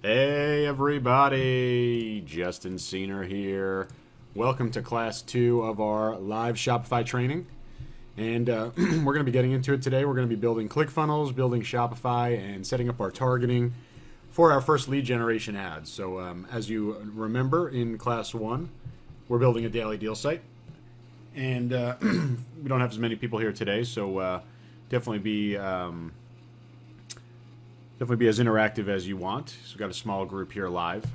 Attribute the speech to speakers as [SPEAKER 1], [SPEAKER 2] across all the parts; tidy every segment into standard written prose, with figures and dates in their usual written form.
[SPEAKER 1] Hey everybody, Justin Cena here. Welcome to class 2 of our live Shopify training. And we're going to be getting into it today. We're going to be building ClickFunnels, building Shopify, and setting up our targeting for our first lead generation ads. So as you remember in class 1, we're building a daily deal site. And we don't have as many people here today, so definitely be as interactive as you want. So we've got a small group here live.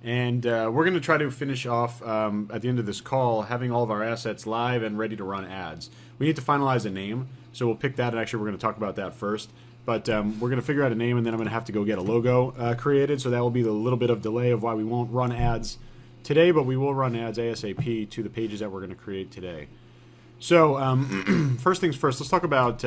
[SPEAKER 1] And we're going to try to finish off at the end of this call having all of our assets live and ready to run ads. We need to finalize a name, so we'll pick that, and actually we're going to talk about that first. But we're going to figure out a name, and then I'm going to have to go get a logo created, so that will be the little bit of delay of why we won't run ads today, but we will run ads ASAP to the pages that we're going to create today. So first things first, let's talk about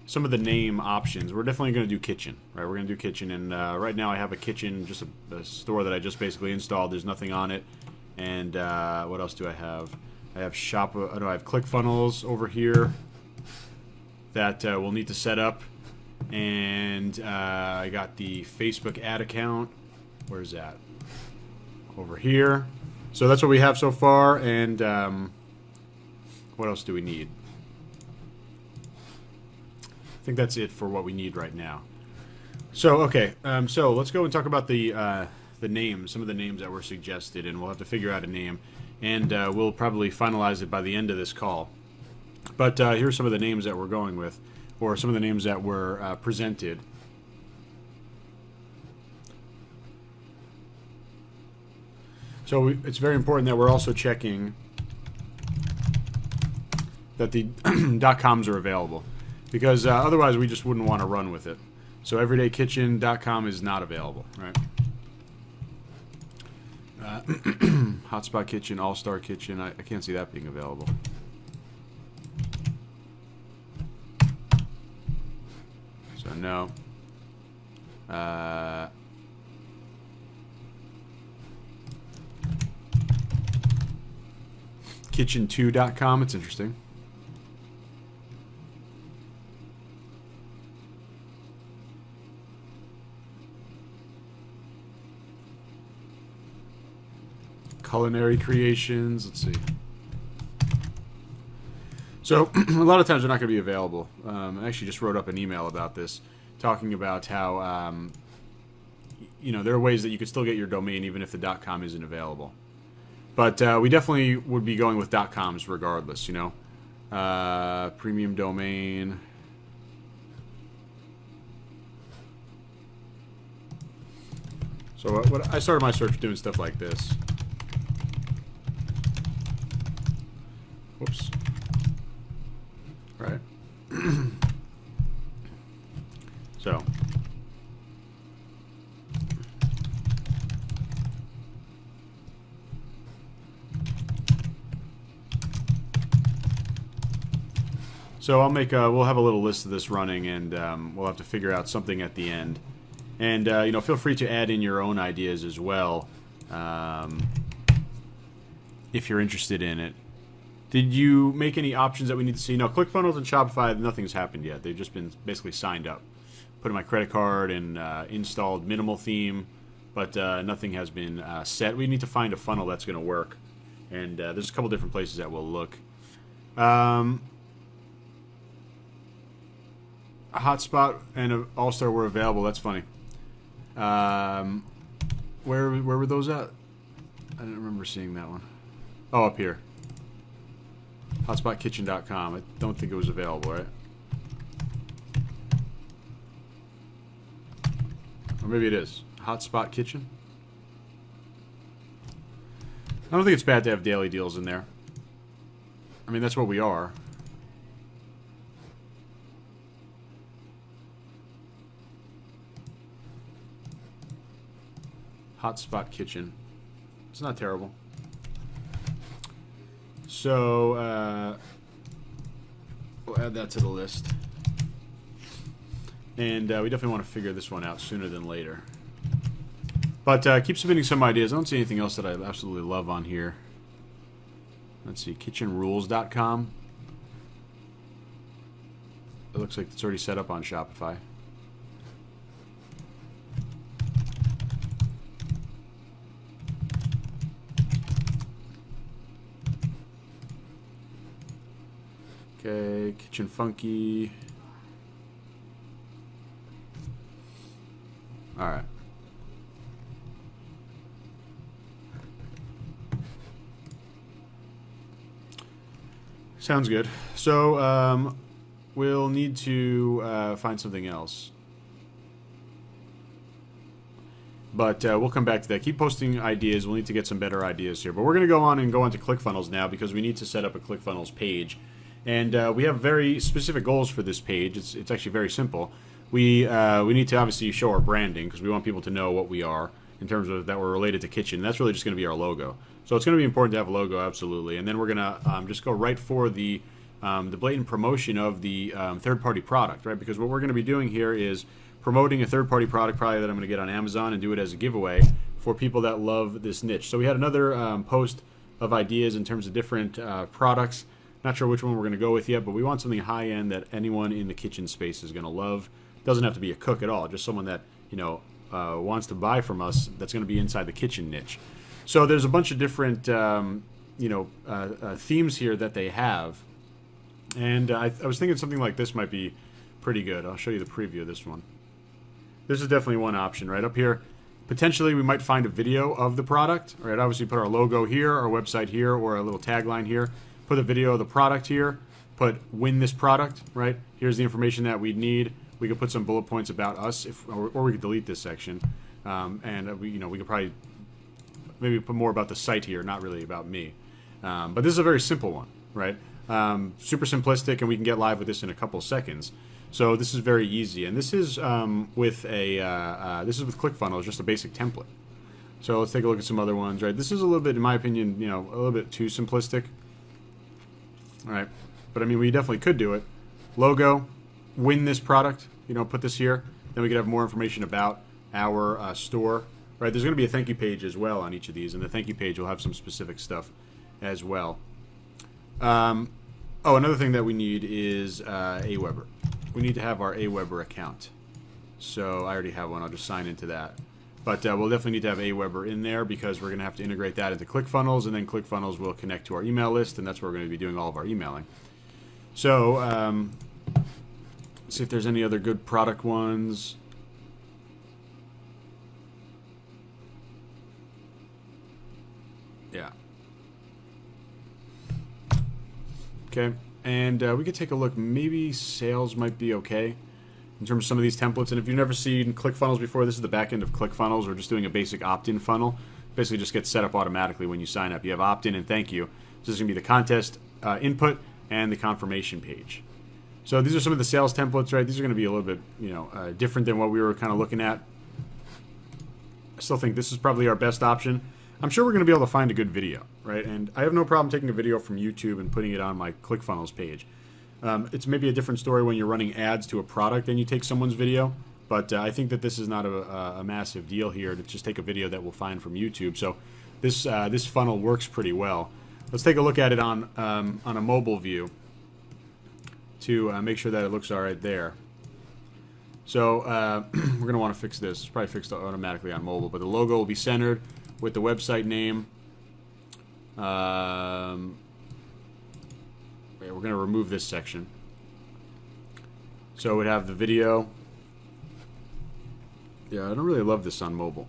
[SPEAKER 1] some of the name options. We're definitely going to do kitchen, right? We're going to do kitchen, and right now I have a kitchen, just a store that I just basically installed. There's nothing on it. And what else do I have? I have I have ClickFunnels over here that we'll need to set up, and I got the Facebook ad account. Where's that? Over here. So that's what we have so far. And what else do we need? I think that's it for what we need right now. So okay, so let's go and talk about the names, some of the names that were suggested, and we'll have to figure out a name, and we'll probably finalize it by the end of this call. But here's some of the names that we're going with, or some of the names that were presented. So it's very important that we're also checking that the .coms are available, because otherwise we just wouldn't want to run with it. So everydaykitchen.com is not available, right? Hotspot Kitchen, All-Star Kitchen, I can't see that being available. So no. Kitchen2.com, it's interesting. Culinary Creations, let's see. So a lot of times they're not going to be available. I actually just wrote up an email about this, talking about how there are ways that you could still get your domain even if the .com isn't available. But we definitely would be going with .coms regardless, premium domain. So what I started my search doing stuff like this. Whoops. Right. So. So we'll have a little list of this running, and we'll have to figure out something at the end. And feel free to add in your own ideas as well, if you're interested in it. Did you make any options that we need to see? No, ClickFunnels and Shopify, nothing's happened yet. They've just been basically signed up. Put in my credit card and installed minimal theme, but nothing has been set. We need to find a funnel that's going to work. And there's a couple different places that we'll look. Hotspot and All-Star were available. That's funny. Where were those at? I don't remember seeing that one. Oh, up here. HotspotKitchen.com. I don't think it was available, right? Or maybe it is. Hotspot Kitchen? I don't think it's bad to have daily deals in there. I mean, that's what we are. Hotspot Kitchen. It's not terrible. So, we'll add that to the list. And we definitely want to figure this one out sooner than later. But keep submitting some ideas. I don't see anything else that I absolutely love on here. Let's see, kitchenrules.com. It looks like it's already set up on Shopify. Kitchen Funky. All right. Sounds good. So we'll need to find something else. But we'll come back to that. Keep posting ideas. We'll need to get some better ideas here. But we're going to go on to ClickFunnels now because we need to set up a ClickFunnels page. And we have very specific goals for this page. It's actually very simple. We need to obviously show our branding because we want people to know what we are in terms of that we're related to kitchen. That's really just going to be our logo. So it's going to be important to have a logo, absolutely. And then we're going to just go right for the blatant promotion of the third-party product, right? Because what we're going to be doing here is promoting a third-party product probably that I'm going to get on Amazon and do it as a giveaway for people that love this niche. So we had another post of ideas in terms of different products. Not sure which one we're going to go with yet, but we want something high-end that anyone in the kitchen space is going to love. Doesn't have to be a cook at all, just someone that wants to buy from us that's going to be inside the kitchen niche. So there's a bunch of different themes here that they have, and I was thinking something like this might be pretty good. I'll show you the preview of this one. This is definitely one option right up here. Potentially we might find a video of the product. Right, obviously put our logo here, our website here, or a little tagline here. Put a video of the product here. Put win this product. Right, here's the information that we need. We could put some bullet points about us, or we could delete this section, and we could probably maybe put more about the site here, not really about me. But this is a very simple one, right? Super simplistic, and we can get live with this in a couple seconds. So this is very easy, and this is with ClickFunnels, just a basic template. So let's take a look at some other ones, right? This is a little bit, in my opinion, a little bit too simplistic, all right? But I mean, we definitely could do it. Logo, win this product, put this here. Then we could have more information about our store, right? There's going to be a thank you page as well on each of these, and the thank you page will have some specific stuff as well. Another thing that we need is Aweber. We need to have our Aweber account. So I already have one. I'll just sign into that. But we'll definitely need to have Aweber in there because we're going to have to integrate that into ClickFunnels, and then ClickFunnels will connect to our email list, and that's where we're going to be doing all of our emailing. So let's see if there's any other good product ones. Yeah. Okay. And we could take a look. Maybe sales might be okay in terms of some of these templates. And if you've never seen ClickFunnels before, this is the back end of ClickFunnels. We're just doing a basic opt-in funnel. Basically just gets set up automatically when you sign up. You have opt-in and thank you. This is going to be the contest input and the confirmation page. So these are some of the sales templates, right? These are going to be a little bit, different than what we were kind of looking at. I still think this is probably our best option. I'm sure we're going to be able to find a good video, right? And I have no problem taking a video from YouTube and putting it on my ClickFunnels page. It's maybe a different story when you're running ads to a product and you take someone's video, but I think that this is not a massive deal here to just take a video that we'll find from YouTube. So this funnel works pretty well. Let's take a look at it on a mobile view to make sure that it looks all right there. So we're going to want to fix this. It's probably fixed automatically on mobile, but the logo will be centered with the website name. We're going to remove this section. So it would have the video. Yeah, I don't really love this on mobile.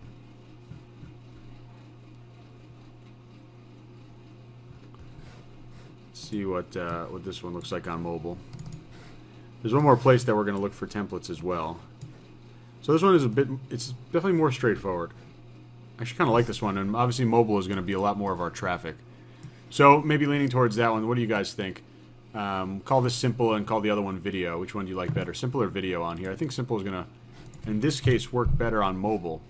[SPEAKER 1] Let's see what this one looks like on mobile. There's one more place that we're going to look for templates as well. So this one is it's definitely more straightforward. I actually kind of like this one, and obviously mobile is going to be a lot more of our traffic. So maybe leaning towards that one. What do you guys think? Call this simple and call the other one video. Which one do you like better? Simple or video on here? I think simple is going to, in this case, work better on mobile.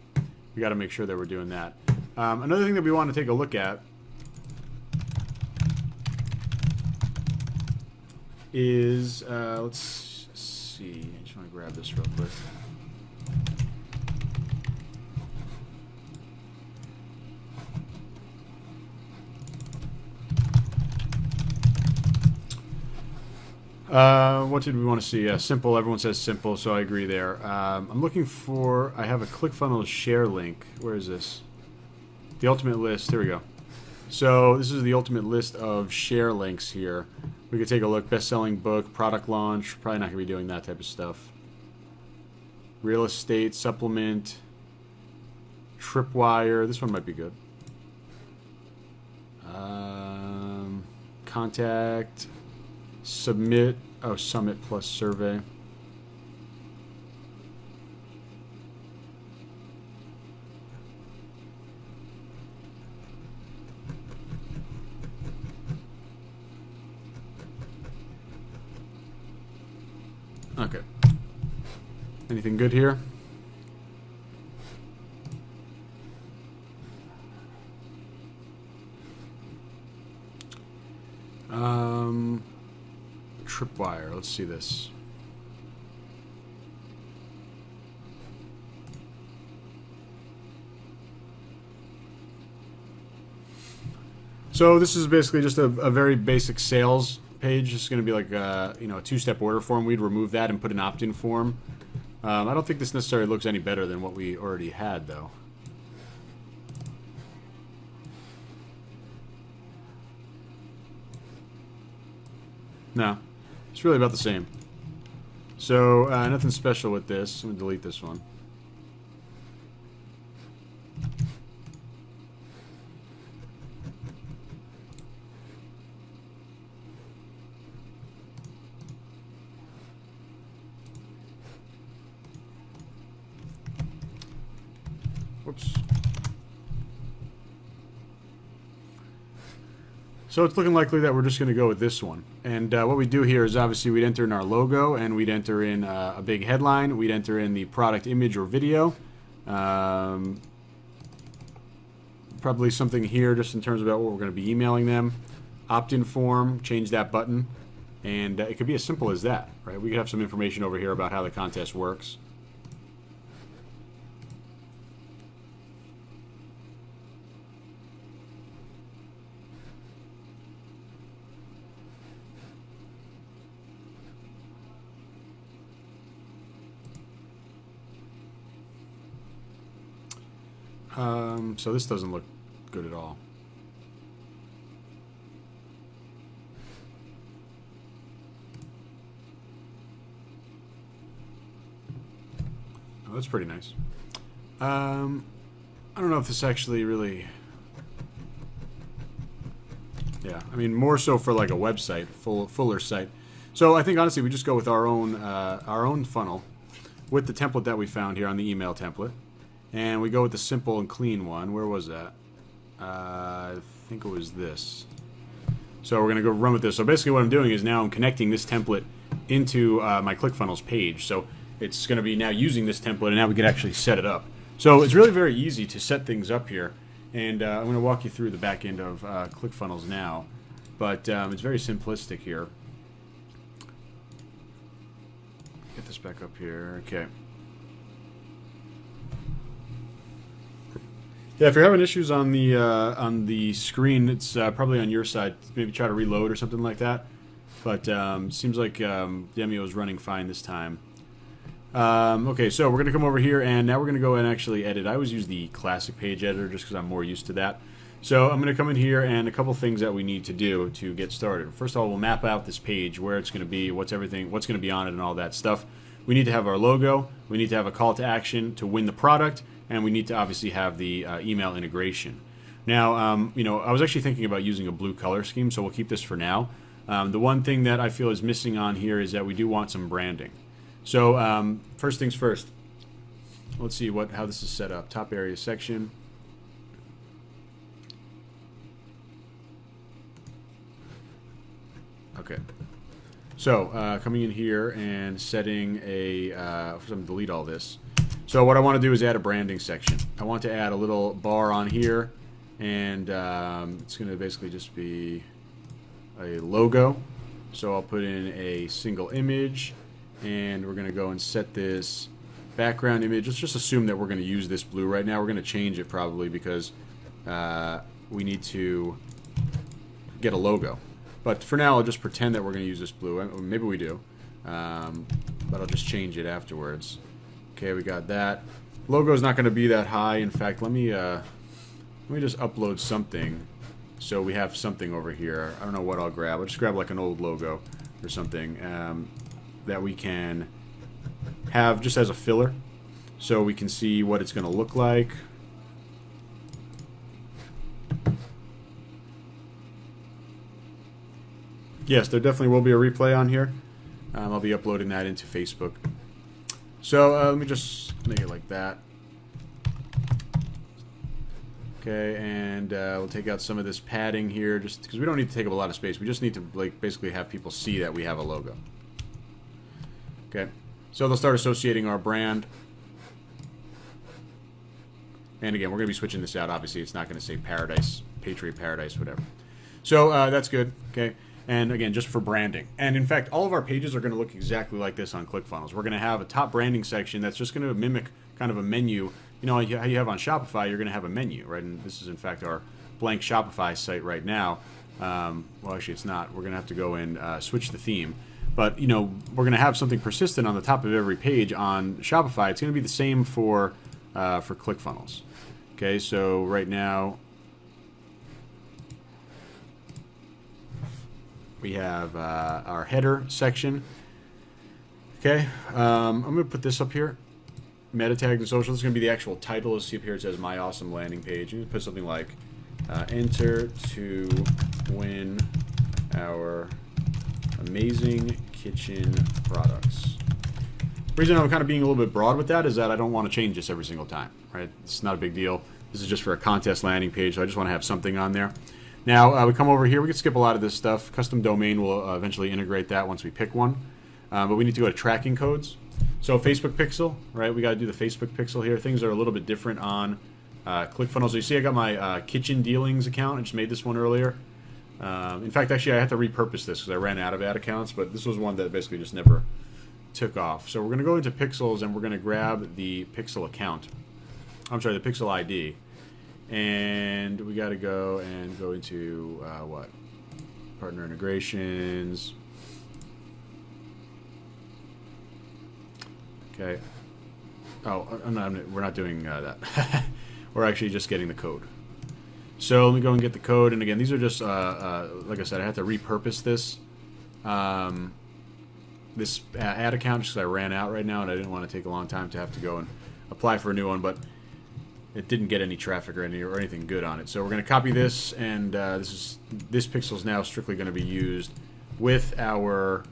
[SPEAKER 1] We got to make sure that we're doing that. Another thing that we want to take a look at is, let's see. I just want to grab this real quick. What did we want to see? Simple. Everyone says simple, so I agree there. I'm looking for... I have a ClickFunnels share link. Where is this? The ultimate list. Here we go. So this is the ultimate list of share links here. We could take a look. Best-selling book, product launch. Probably not going to be doing that type of stuff. Real estate, supplement, Tripwire. This one might be good. Contact, submit. Oh, summit plus survey. Okay. Anything good here? Tripwire. Let's see this. So this is basically just a very basic sales page. It's going to be like a two-step order form. We'd remove that and put an opt-in form. I don't think this necessarily looks any better than what we already had, though. No, it's really about the same. So nothing special with this. I'm gonna delete this one. Whoops. So it's looking likely that we're just going to go with this one. And what we do here is obviously we'd enter in our logo and we'd enter in a big headline. We'd enter in the product image or video. Probably something here just in terms about what we're going to be emailing them. Opt-in form, change that button. And it could be as simple as that, right? We could have some information over here about how the contest works. So this doesn't look good at all. Oh, that's pretty nice. I don't know if this actually really... Yeah, I mean, more so for like a website, fuller site. So I think honestly we just go with our own funnel with the template that we found here on the email template. And we go with the simple and clean one. Where was that? I think it was this. So we're going to go run with this. So basically what I'm doing is now I'm connecting this template into my ClickFunnels page. So it's going to be now using this template, and now we can actually set it up. So it's really very easy to set things up here. And I'm going to walk you through the back end of ClickFunnels now. But it's very simplistic here. Get this back up here. Okay. Yeah, if you're having issues on the screen, it's probably on your side. Maybe try to reload or something like that. But seems like Demio is running fine this time. Okay, so we're going to come over here, and now we're going to go and actually edit. I always use the classic page editor just because I'm more used to that. So I'm going to come in here, and a couple things that we need to do to get started. First of all, we'll map out this page, where it's going to be, what's going to be on it, and all that stuff. We need to have our logo. We need to have a call to action to win the product. And we need to obviously have the email integration. Now, I was actually thinking about using a blue color scheme, so we'll keep this for now. The one thing that I feel is missing on here is that we do want some branding. So first things first. Let's see how this is set up. Top area section. Okay. So coming in here and setting I'm going to delete all this. So what I want to do is add a branding section. I want to add a little bar on here, and it's going to basically just be a logo. So I'll put in a single image, and we're going to go and set this background image. Let's just assume that we're going to use this blue right now. We're going to change it probably because we need to get a logo. But for now, I'll just pretend that we're going to use this blue. Maybe we do, but I'll just change it afterwards. Okay, we got that. Logo is not going to be that high. In fact, let me just upload something So we have something over here. I don't know what I'll grab. I'll just grab like an old logo or something that we can have just as a filler, so we can see what it's going to look like. Yes, there definitely will be a replay on here. I'll be uploading that into Facebook. So let me just make it like that. Okay, and we'll take out some of this padding here, just because we don't need to take up a lot of space. We just need to like basically have people see that we have a logo. Okay, so they'll start associating our brand. And again, we're going to be switching this out. Obviously, it's not going to say Paradise, Patriot Paradise, whatever. So that's good. Okay. And again, just for branding. And in fact, all of our pages are going to look exactly like this on ClickFunnels. We're going to have a top branding section that's just going to mimic kind of a menu. You know, how you have on Shopify, you're going to have a menu, right? And this is, in fact, our blank Shopify site right now. Well, actually, it's not. We're going to have to go and switch the theme. But, you know, we're going to have something persistent on the top of every page on Shopify. It's going to be the same for ClickFunnels. Okay, so right now we have our header section. Okay, I'm going to put this up here. Meta tags and social. This is going to be the actual title. You'll see up here it says My Awesome Landing Page. You can put something like enter to win our amazing kitchen products. The reason I'm kind of being a little bit broad with that is that I don't want to change this every single time, right? It's not a big deal. This is just for a contest landing page, so I just want to have something on there. Now, we come over here. We can skip a lot of this stuff. Custom domain will eventually integrate that once we pick one. But we need to go to tracking codes. So Facebook pixel, right? We got to do the Facebook pixel here. Things are a little bit different on ClickFunnels. So you see I got my kitchen dealings account. I just made this one earlier. In fact, actually, I had to repurpose this because I ran out of ad accounts. But this was one that basically just never took off. So we're going to go into pixels and we're going to grab the pixel account. I'm sorry, the pixel ID. And we got to go into what? Partner integrations. Okay. Oh, we're not doing that. We're actually just getting the code. So let me go and get the code. And again, these are just, like I said, I have to repurpose this. This ad account just because I ran out right now and I didn't want to take a long time to have to go and apply for a new one, but it didn't get any traffic or anything good on it. So we're going to copy this, and this pixel is now strictly going to be used with our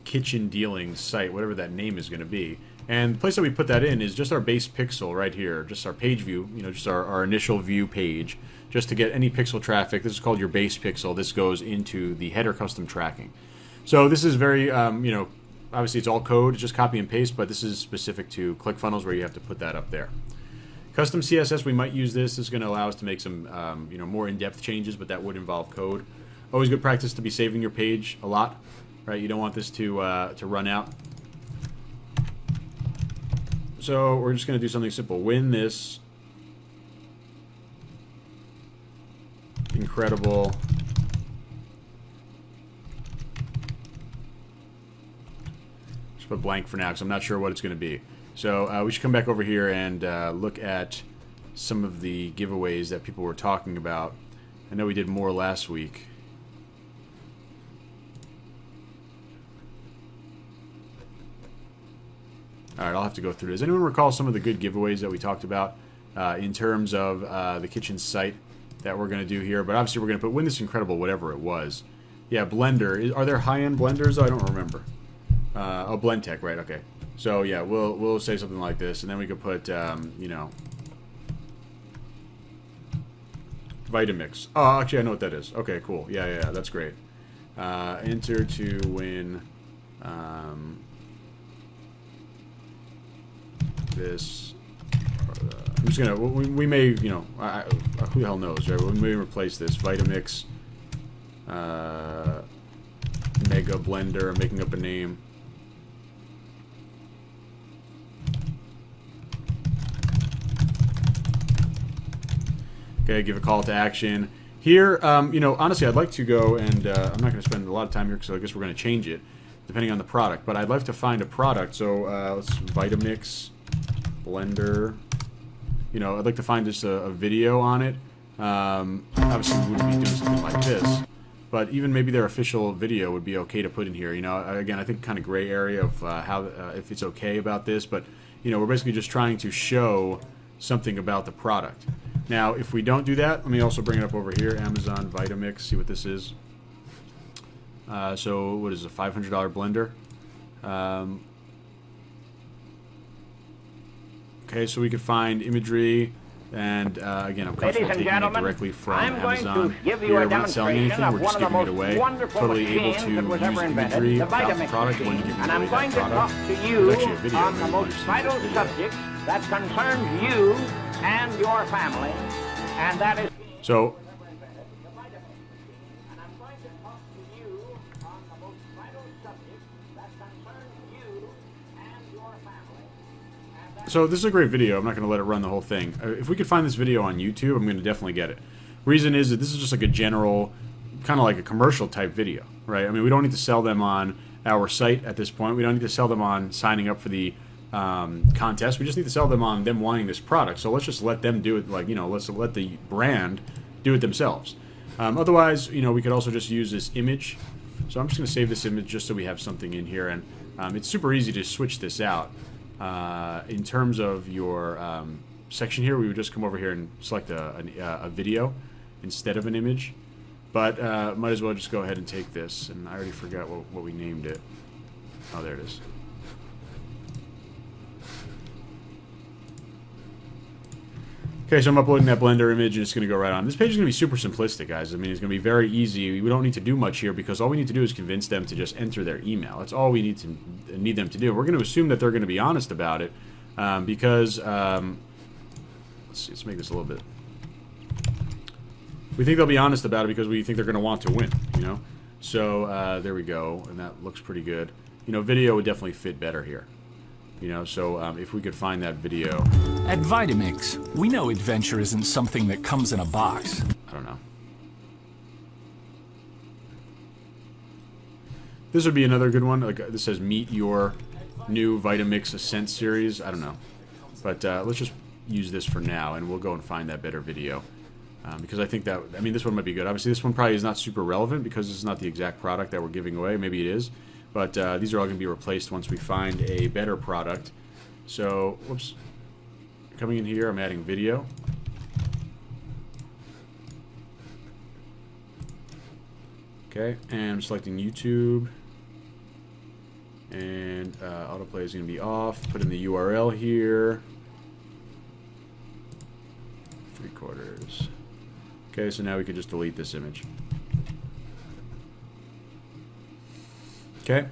[SPEAKER 1] kitchen dealings site, whatever that name is going to be. And the place that we put that in is just our base pixel right here, just our page view, you know, just our initial view page, just to get any pixel traffic. This is called your base pixel. This goes into the header custom tracking. So this is very, you know, obviously it's all code, just copy and paste, but this is specific to ClickFunnels where you have to put that up there. Custom CSS, we might use this. This is going to allow us to make some, you know, more in-depth changes, but that would involve code. Always good practice to be saving your page a lot, right? You don't want this to run out. So we're just going to do something simple. Win this incredible just put blank for now because I'm not sure what it's going to be. So we should come back over here and look at some of the giveaways that people were talking about. I know we did more last week. Alright, I'll have to go through. Does anyone recall some of the good giveaways that we talked about in terms of the kitchen site that we're going to do here? But obviously we're going to put win this incredible whatever it was. Yeah, blender. Are there high-end blenders? I don't remember. Oh, Blendtec, right, okay. So yeah, we'll say something like this, and then we could put, you know, Vitamix. Oh, actually, I know what that is. Okay, cool. Yeah, that's great. Enter to win this. I'm just gonna. We may, you know, who the hell knows, right? We may replace this Vitamix Mega Blender. I'm making up a name. Okay, give a call to action. Here, you know, honestly, I'd like to go and I'm not going to spend a lot of time here because I guess we're going to change it depending on the product. But I'd like to find a product. So let's Vitamix Blender. You know, I'd like to find just a video on it. Obviously, we wouldn't be doing something like this. But even maybe their official video would be okay to put in here. You know, again, I think kind of gray area of how if it's okay about this. But, you know, we're basically just trying to show something about the product. Now, if we don't do that, let me also bring it up over here. Amazon Vitamix, see what this is. So what is a $500 blender? Okay, so we could find imagery. And again, I'm comfortable taking it directly from Amazon. Here, we're not selling anything, we're just giving it away. Totally able to use imagery about the product when you give away that product. There's actually a video.
[SPEAKER 2] On the most vital subject that concerns you and your family, and that is...
[SPEAKER 1] So, this is a great video. I'm not going to let it run the whole thing. If we could find this video on YouTube, I'm going to definitely get it. Reason is that this is just like a general, kind of like a commercial type video, right? I mean, we don't need to sell them on our site at this point. We don't need to sell them on signing up for the contest. We just need to sell them on them wanting this product. So let's just let them do it. Like, you know, let's let the brand do it themselves. Otherwise, you know, we could also just use this image. So I'm just going to save this image just so we have something in here. And it's super easy to switch this out. In terms of your section here, we would just come over here and select a video instead of an image. But might as well just go ahead and take this. And I already forgot what we named it. Oh, there it is. Okay, so I'm uploading that Blender image, and it's going to go right on. This page is going to be super simplistic, guys. I mean, it's going to be very easy. We don't need to do much here because all we need to do is convince them to just enter their email. That's all we need them to do. We're going to assume that they're going to be honest about it because let's make this a little bit. We think they'll be honest about it because we think they're going to want to win. You know, so there we go, and that looks pretty good. You know, video would definitely fit better here. You know, so if we could find that video.
[SPEAKER 3] At Vitamix, we know adventure isn't something that comes in a box.
[SPEAKER 1] I don't know. This would be another good one. Like this says, meet your new Vitamix Ascent series. I don't know. But let's just use this for now, and we'll go and find that better video. Because I think that, I mean, this one might be good. Obviously, this one probably is not super relevant because it's not the exact product that we're giving away. Maybe it is. But these are all going to be replaced once we find a better product. So, whoops. Coming in here, I'm adding video. Okay, and I'm selecting YouTube. And autoplay is going to be off. Put in the URL here. 3/4. Okay, so now we can just delete this image. Okay.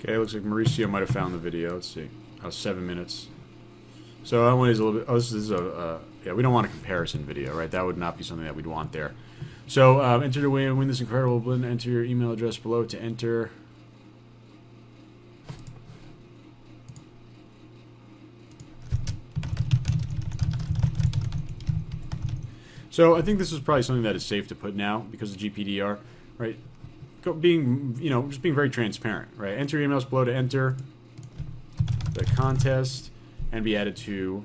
[SPEAKER 1] Okay, looks like Mauricio might have found the video. Let's see. Oh, 7 minutes. So that one is a little bit. Oh, this is a. Yeah, we don't want a comparison video, right? That would not be something that we'd want there. So enter to win this incredible blend. Enter your email address below to enter. So I think this is probably something that is safe to put now because of GPDR, right? Being, you know, just being very transparent, right? Enter your emails below to enter the contest and be added to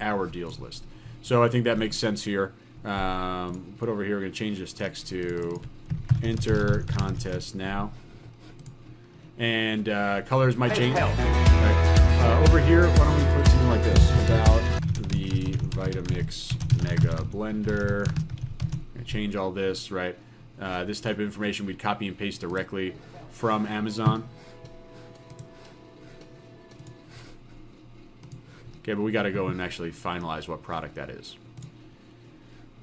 [SPEAKER 1] our deals list. So I think that makes sense here. Put over here, we're going to change this text to enter contest now. And colors might change. Right. Over here, why don't we put something like this about the Vitamix Mega Blender. Change all this, right? This type of information we'd copy and paste directly from Amazon. Okay, but we got to go and actually finalize what product that is.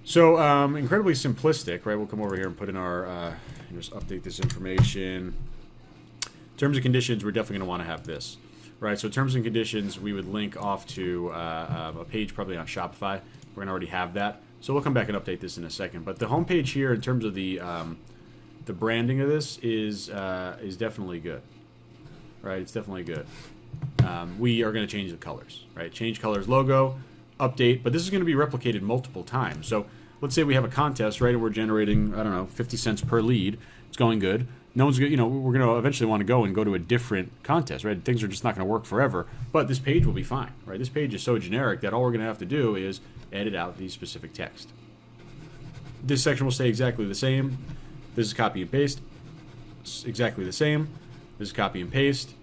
[SPEAKER 1] So, incredibly simplistic, right? We'll come over here and put in our, just update this information. Terms and conditions, we're definitely going to want to have this, right? So terms and conditions, we would link off to a page probably on Shopify. We're going to already have that. So we'll come back and update this in a second. But the homepage here, in terms of the branding of this, is definitely good, right? It's definitely good. we are going to change the colors, right? Change colors logo, update, but this is going to be replicated multiple times. So let's say we have a contest, right, and we're generating, I don't know, 50 cents per lead. It's going good. No one's going to, we're going to eventually want to go to a different contest, right? Things are just not going to work forever, but this page will be fine, right? This page is so generic that all we're going to have to do is edit out the specific text. This section will stay exactly the same. This is copy and paste. It's exactly the same. This is copy and paste.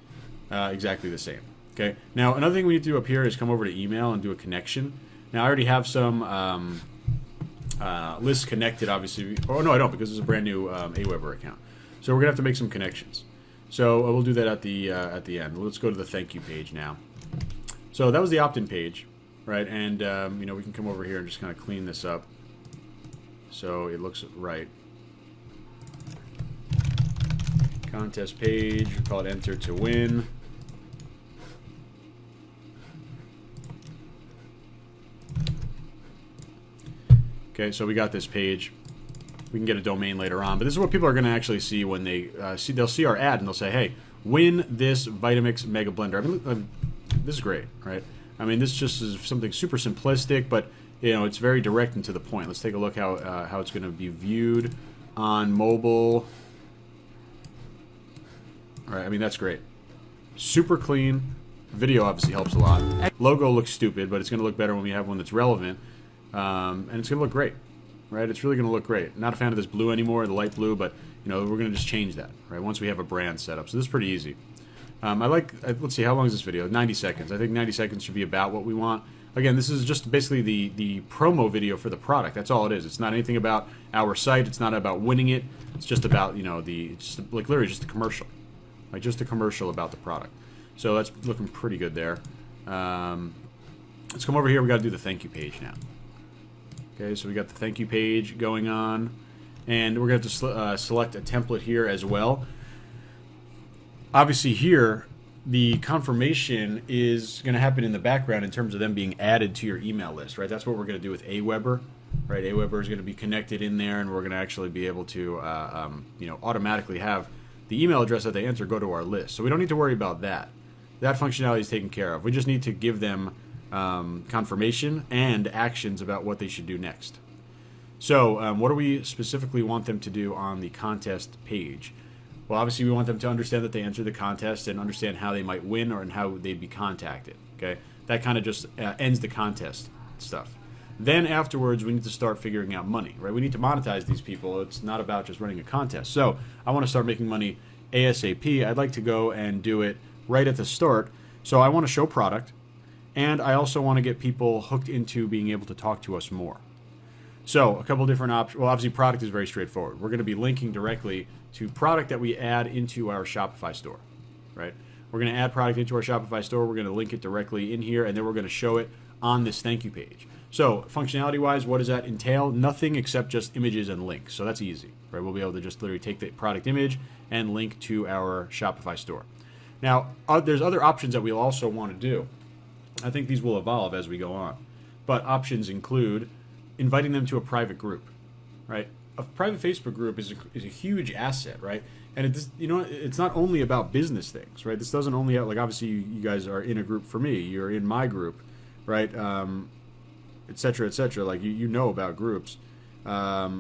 [SPEAKER 1] Exactly the same. Okay. Now, another thing we need to do up here is come over to email and do a connection. Now, I already have some lists connected, obviously. Oh, no, I don't, because it's a brand new Aweber account. So we're going to have to make some connections. So we'll do that at the end. Let's go to the thank you page now. So that was the opt-in page, right? And, we can come over here and just kind of clean this up so it looks right. Contest page, we call it enter to win. Okay, so we got this page. We can get a domain later on, but this is what people are going to actually see when they they'll see our ad and they'll say, "Hey, win this Vitamix Mega Blender." I mean, this is great, right? I mean, this just is something super simplistic, but it's very direct and to the point. Let's take a look how it's going to be viewed on mobile. All right, I mean, that's great. Super clean. Video obviously helps a lot. Logo looks stupid, but it's going to look better when we have one that's relevant. And it's going to look great, right? It's really going to look great. Not a fan of this blue anymore, the light blue, but, we're going to just change that, right, once we have a brand set up. So this is pretty easy. Let's see, how long is this video? 90 seconds. I think 90 seconds should be about what we want. Again, this is just basically the promo video for the product. That's all it is. It's not anything about our site. It's not about winning it. It's just about, literally just a commercial. Like just a commercial about the product. So that's looking pretty good there. Let's come over here. We got to do the thank you page now. Okay, so we got the thank you page going on, and we're going to have to select a template here as well. Obviously here, the confirmation is going to happen in the background in terms of them being added to your email list, right? That's what we're going to do with Aweber, right? Aweber is going to be connected in there, and we're going to actually be able to, automatically have the email address that they enter go to our list. So we don't need to worry about that. That functionality is taken care of. We just need to give them confirmation and actions about what they should do next. So what do we specifically want them to do on the contest page? Well, obviously we want them to understand that they entered the contest and understand how they might win and how they'd be contacted. Okay, that kind of just ends the contest stuff. Then afterwards, we need to start figuring out money, right? We need to monetize these people. It's not about just running a contest. So I want to start making money ASAP. I'd like to go and do it right at the start. So I want to show product, and I also want to get people hooked into being able to talk to us more. So a couple different options. Well, obviously product is very straightforward. We're going to be linking directly to product that we add into our Shopify store, right? We're going to add product into our Shopify store. We're going to link it directly in here, and then we're going to show it on this thank you page. So functionality-wise, what does that entail? Nothing except just images and links. So that's easy, right? We'll be able to just literally take the product image and link to our Shopify store. Now, there's other options that we'll also want to do. I think these will evolve as we go on. But options include inviting them to a private group, right? A private Facebook group is a huge asset, right? And it's not only about business things, right? This doesn't only have, like, obviously you guys are in a group for me. You're in my group, right? Et cetera, et cetera. Like, you know about groups. But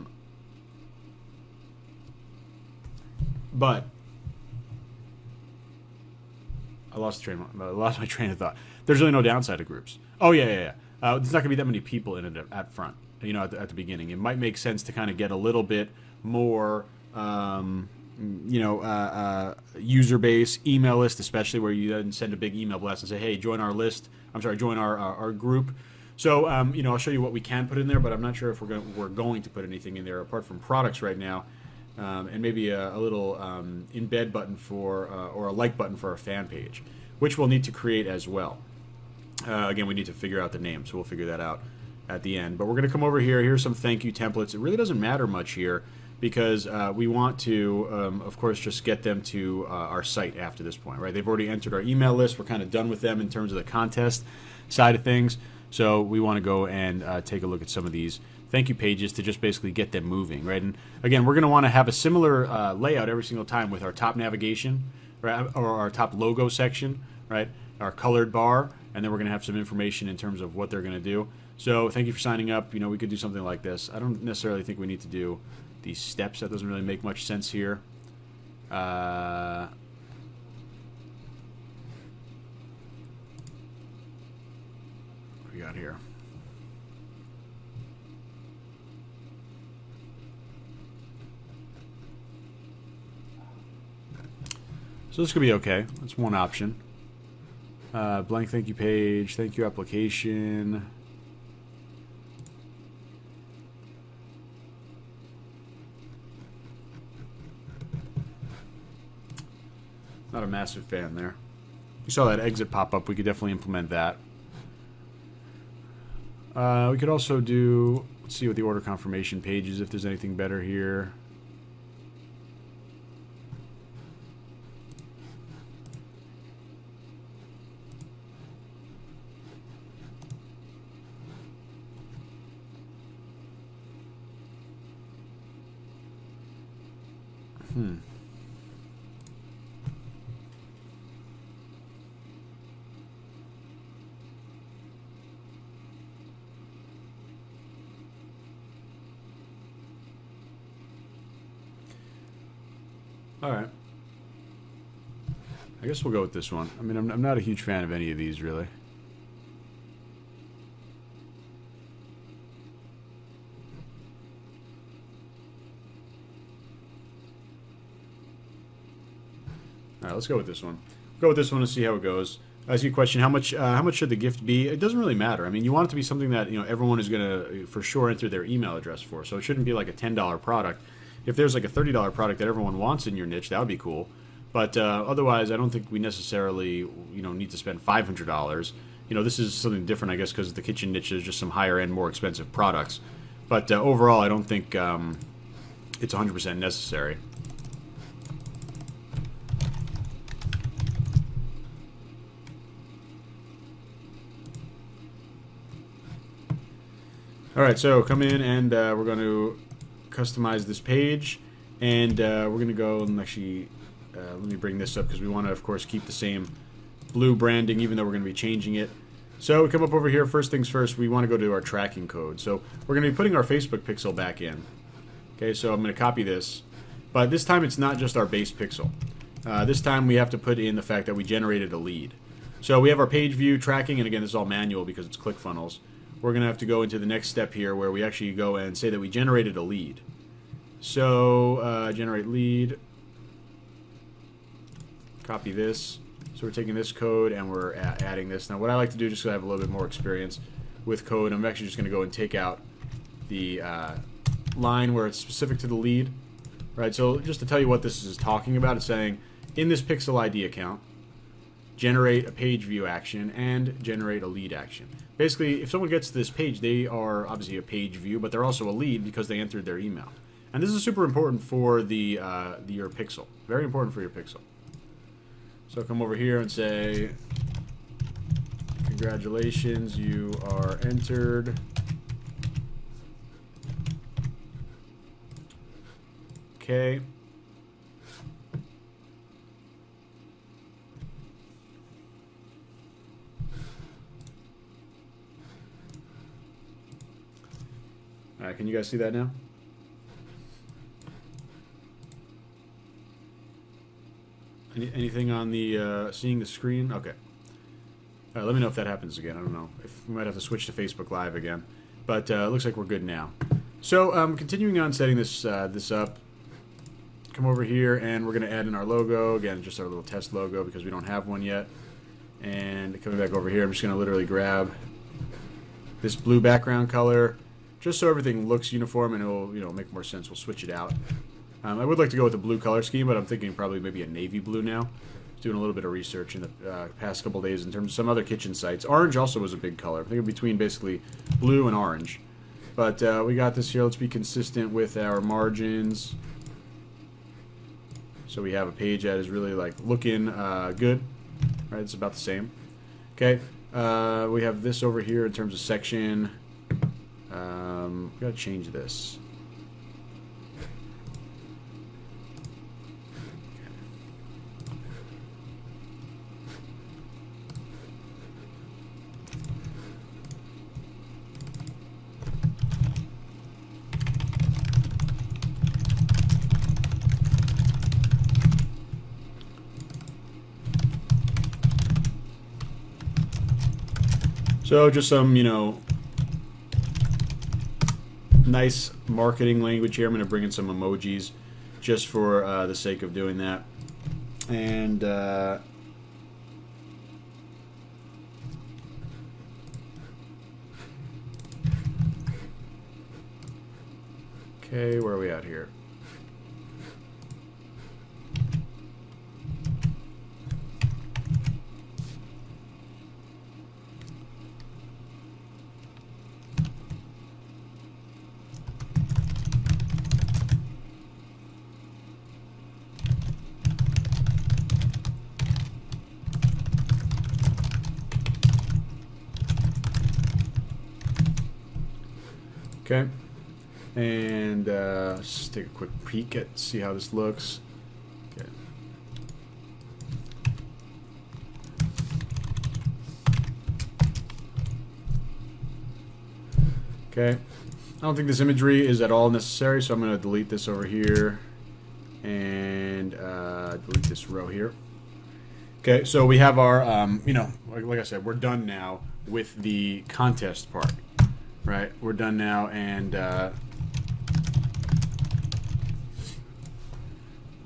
[SPEAKER 1] I lost my train of thought. There's really no downside to groups. Oh, yeah. There's not going to be that many people in it at front, at the beginning. It might make sense to kind of get a little bit more, user base, email list, especially where you then send a big email blast and say, hey, join our list. Join our group. So, I'll show you what we can put in there, but I'm not sure if we're going to put anything in there apart from products right now, and maybe a little embed button or a like button for our fan page, which we'll need to create as well. Again, we need to figure out the name, so we'll figure that out at the end. But we're going to come over here. Here's some thank you templates. It really doesn't matter much here because we want to, of course, just get them to our site after this point, right? They've already entered our email list. We're kind of done with them in terms of the contest side of things. So we want to go and take a look at some of these thank you pages to just basically get them moving, right? And again, we're going to want to have a similar layout every single time with our top navigation, right, or our top logo section, right? Our colored bar, and then we're going to have some information in terms of what they're going to do. So thank you for signing up. You know, we could do something like this. I don't necessarily think we need to do these steps. That doesn't really make much sense here. What we got here? So this could be okay. That's one option. Blank thank you page, thank you application. Not a massive fan there. You saw that exit pop up. We could definitely implement that. We could also do, let's see what the order confirmation page is, if there's anything better here. Alright. I guess we'll go with this one. I mean, I'm not a huge fan of any of these, really. Alright, let's go with this one. Go with this one and see how it goes. I ask you a question, how much should the gift be? It doesn't really matter. I mean, you want it to be something that, you know, everyone is going to, for sure, enter their email address for. So it shouldn't be like a $10 product. If there's like a $30 product that everyone wants in your niche, that would be cool. But otherwise, I don't think we necessarily, you know, need to spend $500. You know, this is something different, I guess, because the kitchen niche is just some higher-end, more expensive products. But overall, I don't think it's 100% necessary. All right, so come in and we're going to customize this page, and we're going to go and actually let me bring this up because we want to, of course, keep the same blue branding even though we're going to be changing it. So we come up over here. First things first, we want to go to our tracking code. So we're going to be putting our Facebook pixel back in. Okay, so I'm going to copy this, but this time it's not just our base pixel. This time we have to put in the fact that we generated a lead. So we have our page view tracking, and again, this is all manual because it's ClickFunnels. We're going to have to go into the next step here where we actually go and say that we generated a lead. So, generate lead. Copy this. So we're taking this code and we're adding this. Now what I like to do, just so I have a little bit more experience with code, I'm actually just going to go and take out the line where it's specific to the lead. Right, so just to tell you what this is talking about, it's saying, in this Pixel ID account, generate a page view action and generate a lead action. Basically, if someone gets to this page, they are obviously a page view, but they're also a lead because they entered their email. And this is super important for your pixel. Very important for your pixel. So come over here and say, congratulations, you are entered. Okay. All right, can you guys see that now? Anything on the seeing the screen? Okay. Let me know if that happens again. I don't know. If we might have to switch to Facebook Live again, but it looks like we're good now. So continuing on setting this this up. Come over here and we're going to add in our logo again, just our little test logo because we don't have one yet. And coming back over here, I'm just going to literally grab this blue background color, just so everything looks uniform and it'll make more sense. We'll switch it out. I would like to go with the blue color scheme, but I'm thinking probably maybe a navy blue now. Doing a little bit of research in the past couple days in terms of some other kitchen sites. Orange also was a big color. I think between basically blue and orange. But we got this here. Let's be consistent with our margins. So we have a page that is really like looking good. Right, it's about the same. Okay, we have this over here in terms of section. We gotta change this. So just some, nice marketing language here. I'm going to bring in some emojis just for the sake of doing that. And okay, where are we at here? Okay, and let's take a quick peek at see how this looks. Okay. Okay, I don't think this imagery is at all necessary, so I'm going to delete this over here and delete this row here. Okay, so we have our, like I said, we're done now with the contest part. Right, we're done now, and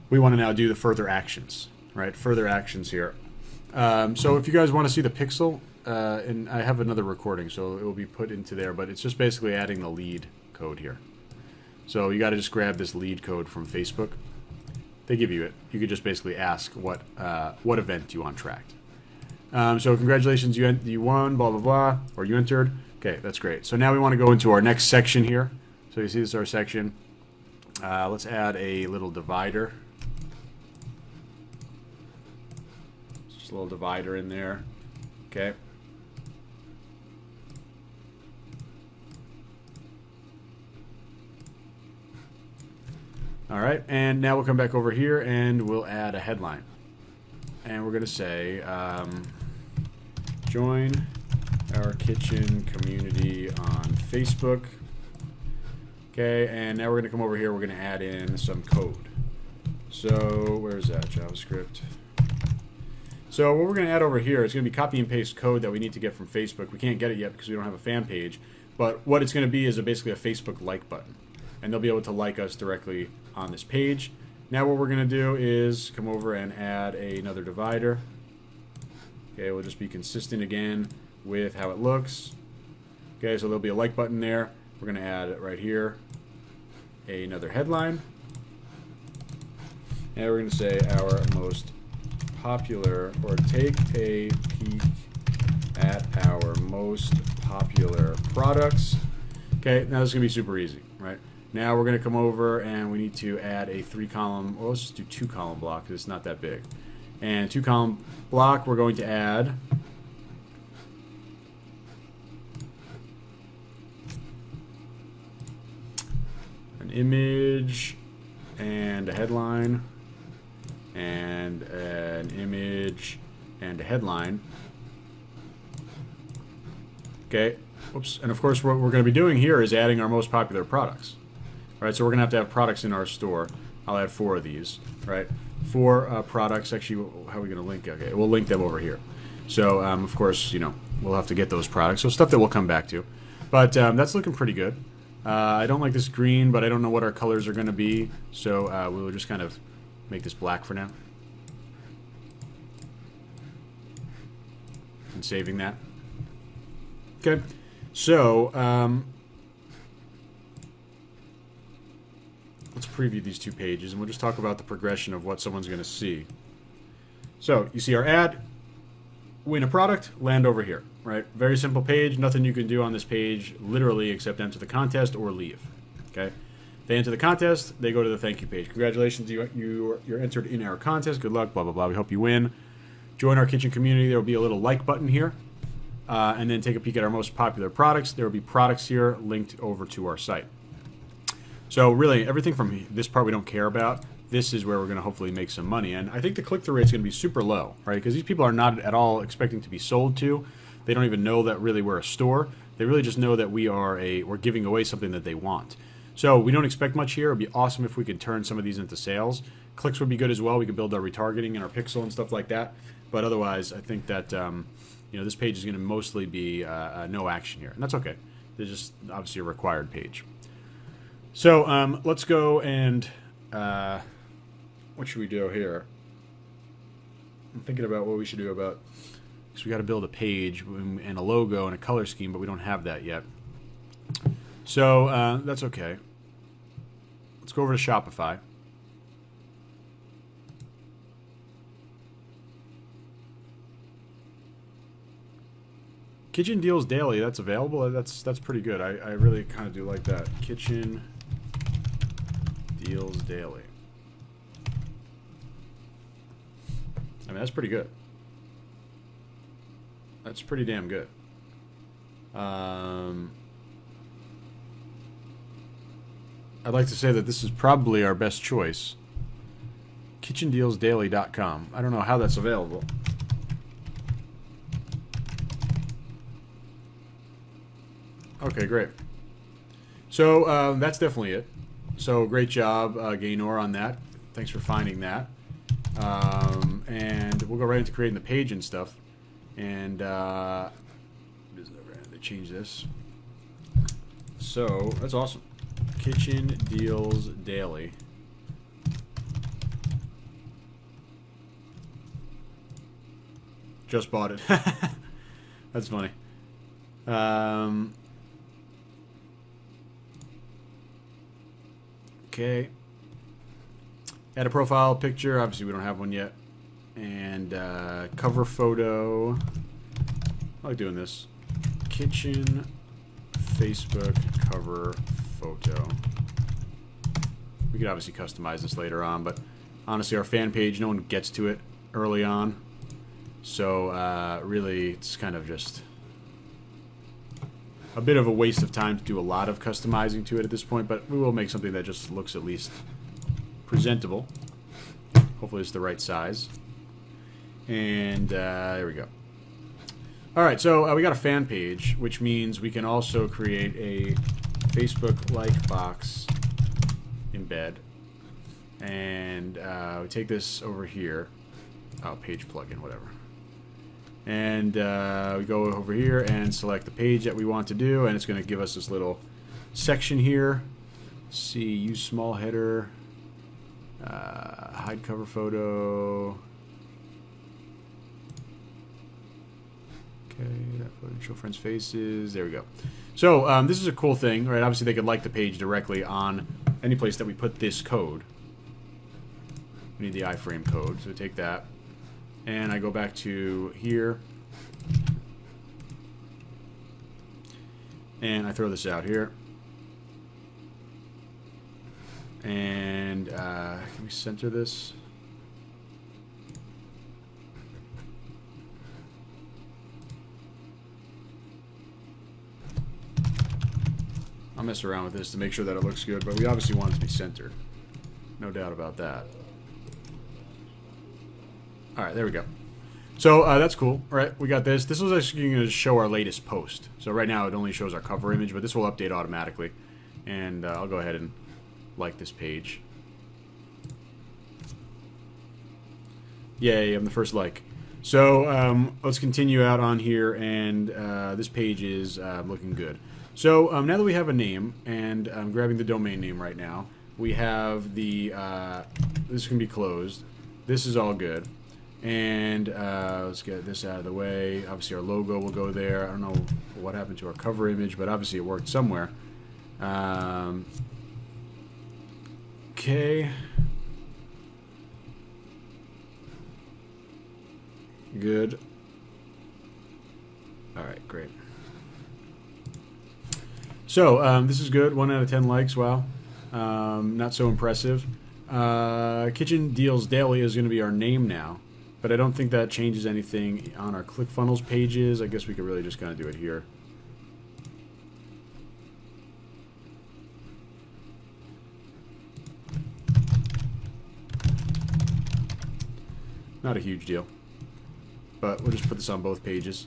[SPEAKER 1] we want to now do the further actions. Right, further actions here. So if you guys want to see the pixel, and I have another recording, so it will be put into there, but it's just basically adding the lead code here. So you got to just grab this lead code from Facebook. They give you it. You could just basically ask what event you want tracked. So congratulations, you won, blah, blah, blah, or you entered. Okay, that's great. So now we want to go into our next section here. So you see this is our section. Let's add a little divider. Just a little divider in there. Okay. All right, and now we'll come back over here and we'll add a headline. And we're going to say, join our kitchen community on Facebook. Okay, and now we're going to come over here. We're going to add in some code. So where's that? JavaScript. So what we're going to add over here is going to be copy and paste code that we need to get from Facebook. We can't get it yet because we don't have a fan page. But what it's going to be is basically a Facebook like button. And they'll be able to like us directly on this page. Now what we're going to do is come over and add another divider. Okay, we'll just be consistent again with how it looks. Okay, so there'll be a like button there. We're going to add it right here another headline. And we're going to say our most popular, or take a peek at our most popular products. Okay, now this is going to be super easy, right? Now we're going to come over and we need to add a 3-column, well, let's just do 2-column block because it's not that big. And 2-column block, we're going to add an image and a headline and an image and a headline. Okay, oops, and of course what we're going to be doing here is adding our most popular products. Right, so we're going to have products in our store. I'll add 4 of these, right? 4 products. Actually, how are we going to link? Okay, we'll link them over here. So, of course, we'll have to get those products. So stuff that we'll come back to. But that's looking pretty good. I don't like this green, but I don't know what our colors are going to be. So we'll just kind of make this black for now. And saving that. Okay, so let's preview these 2 pages, and we'll just talk about the progression of what someone's going to see. So you see our ad, win a product, land over here, right? Very simple page, nothing you can do on this page literally except enter the contest or leave, okay? They enter the contest, they go to the thank you page. Congratulations, you're entered in our contest, good luck, blah, blah, blah, we hope you win. Join our kitchen community, there will be a little like button here, and then take a peek at our most popular products. There will be products here linked over to our site. So really, everything from this part we don't care about. This is where we're going to hopefully make some money. And I think the click-through rate is going to be super low, right? Because these people are not at all expecting to be sold to. They don't even know that really we're a store. They really just know that we're giving away something that they want. So we don't expect much here. It would be awesome if we could turn some of these into sales. Clicks would be good as well. We could build our retargeting and our pixel and stuff like that. But otherwise, I think that this page is going to mostly be no action here, and that's okay. There's just obviously a required page. So let's go and what should we do here? I'm thinking about what we should do about, because we got to build a page and a logo and a color scheme, but we don't have that yet. So that's okay. Let's go over to Shopify. Kitchen Deals Daily, that's available. That's pretty good. I really kind of do like that. Kitchen Deals Daily. I mean, that's pretty good. That's pretty damn good. I'd like to say that this is probably our best choice. KitchenDealsDaily.com. I don't know how that's available. Okay, great. So that's definitely it. So great job, Gaynor, on that. Thanks for finding that. And we'll go right into creating the page and stuff. And they change this. So that's awesome. Kitchen Deals Daily. Just bought it. That's funny. Okay. Add a profile picture. Obviously, we don't have one yet. And cover photo. I like doing this. Kitchen Facebook cover photo. We could obviously customize this later on, but honestly, our fan page, no one gets to it early on. So really, it's kind of just a bit of a waste of time to do a lot of customizing to it at this point, but we will make something that just looks at least presentable. Hopefully it's the right size. And there we go. Alright, so we got a fan page, which means we can also create a Facebook like box embed. And we take this over here. Oh, page plugin, whatever. And we go over here and select the page that we want to do, and it's going to give us this little section here. Let's see, use small header, hide cover photo. Okay, that photo, show friends' faces. There we go. So this is a cool thing, right? Obviously, they could like the page directly on any place that we put this code. We need the iframe code, so take that. And I go back to here. And I throw this out here. And can we center this? I'll mess around with this to make sure that it looks good, but we obviously want it to be centered. No doubt about that. Alright, there we go. So that's cool. Alright, we got this. This is actually going to show our latest post. So right now it only shows our cover image, but this will update automatically. And I'll go ahead and like this page. Yay, I'm the first like. So let's continue out on here, and this page is looking good. So now that we have a name, and I'm grabbing the domain name right now, we have the, this can be closed. This is all good. And let's get this out of the way. Obviously our logo will go there. I don't know what happened to our cover image, but obviously it worked somewhere. Okay. Good. Alright, great. So, this is good. 1 out of 10 likes. Wow. Not so impressive. Kitchen Deals Daily is going to be our name now. But I don't think that changes anything on our ClickFunnels pages. I guess we could really just kind of do it here. Not a huge deal. But we'll just put this on both pages.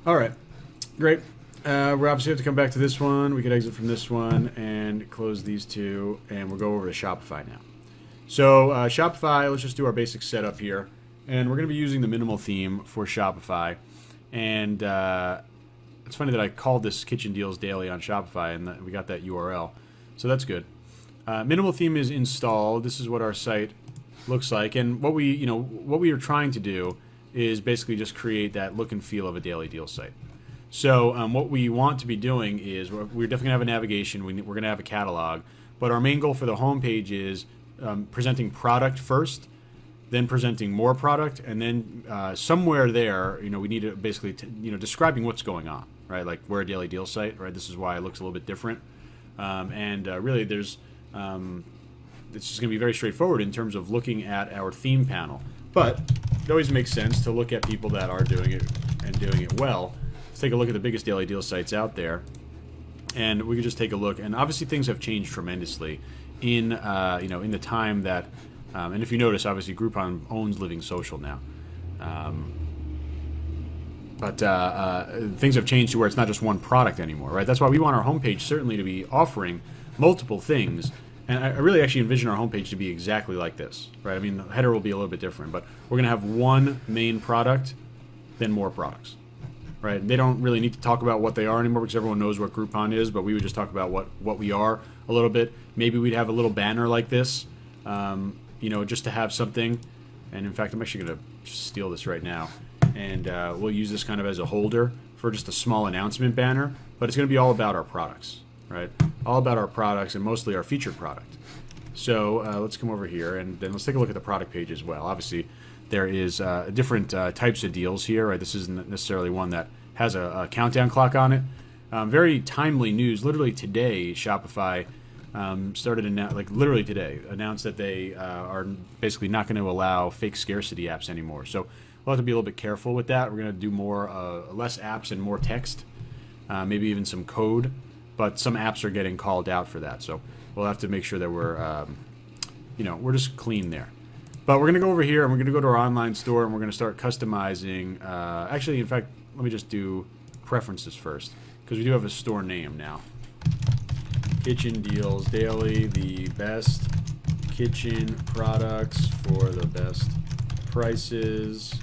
[SPEAKER 1] Alright. Great. We obviously have to come back to this one. We could exit from this one and close these two, and we'll go over to Shopify now. So Shopify, let's just do our basic setup here. And we're going to be using the minimal theme for Shopify. And it's funny that I called this Kitchen Deals Daily on Shopify, and we got that URL. So that's good. Minimal theme is installed. This is what our site looks like. And what we are trying to do is basically just create that look and feel of a daily deal site. So what we want to be doing is we're definitely going to have a navigation. We're going to have a catalog. But our main goal for the homepage is presenting product first, then presenting more product, and then somewhere there, we need to basically, describing what's going on, right? Like we're a daily deal site, right? This is why it looks a little bit different. Really, there's it's just going to be very straightforward in terms of looking at our theme panel. But it always makes sense to look at people that are doing it and doing it well. Let's take a look at the biggest daily deal sites out there, and we can just take a look. And obviously, things have changed tremendously in in the time that. And if you notice, obviously, Groupon owns Living Social now. But things have changed to where it's not just one product anymore, right? That's why we want our homepage certainly to be offering multiple things. And I really actually envision our homepage to be exactly like this, right? I mean, the header will be a little bit different, but we're going to have one main product, then more products, right? They don't really need to talk about what they are anymore because everyone knows what Groupon is, but we would just talk about what we are a little bit. Maybe we'd have a little banner like this, just to have something. And in fact, I'm actually going to steal this right now. And we'll use this kind of as a holder for just a small announcement banner. But it's going to be all about our products, right? All about our products and mostly our featured product. So let's come over here and then let's take a look at the product page as well. Obviously, there is different types of deals here, right? This isn't necessarily one that has a countdown clock on it. Very timely news. Literally today, Shopify literally today, announced that they are basically not going to allow fake scarcity apps anymore. So we'll have to be a little bit careful with that. We're going to do less apps and more text, maybe even some code. But some apps are getting called out for that. So we'll have to make sure that we're just clean there. But we're going to go over here and we're going to go to our online store and we're going to start customizing. Actually, in fact, let me just do preferences first because we do have a store name now. Kitchen Deals Daily, the best kitchen products for the best prices.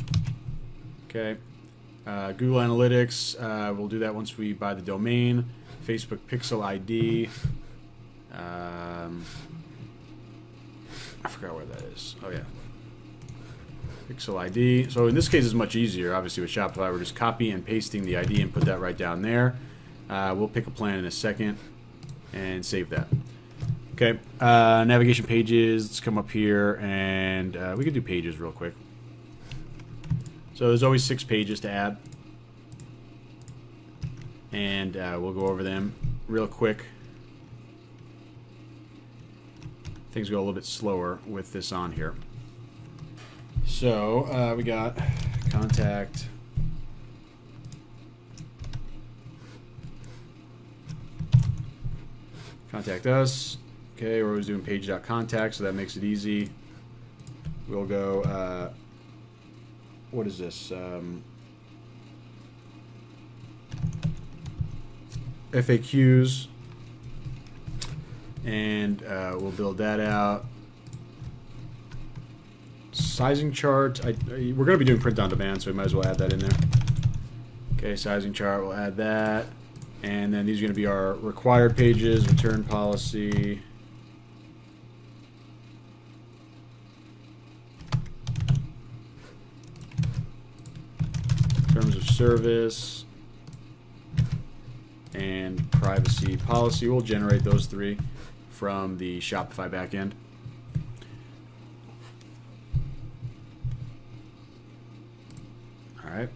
[SPEAKER 1] Okay. Google Analytics, we'll do that once we buy the domain. Facebook Pixel ID. I forgot where that is. Oh, yeah. Pixel ID. So in this case, it's much easier. Obviously, with Shopify, we're just copy and pasting the ID and put that right down there. We'll pick a plan in a second. And save that. Okay, navigation pages. Let's come up here and we can do pages real quick. So there's always 6 pages to add. And we'll go over them real quick. Things go a little bit slower with this on here. So we got contact. Contact us. Okay, we're always doing page.contact, so that makes it easy. We'll go, what is this? FAQs. And we'll build that out. Sizing chart. We're going to be doing print on demand, so we might as well add that in there. Okay, sizing chart, we'll add that. And then these are going to be our required pages, return policy. Terms of service. And privacy policy. We'll generate those 3 from the Shopify backend. All right.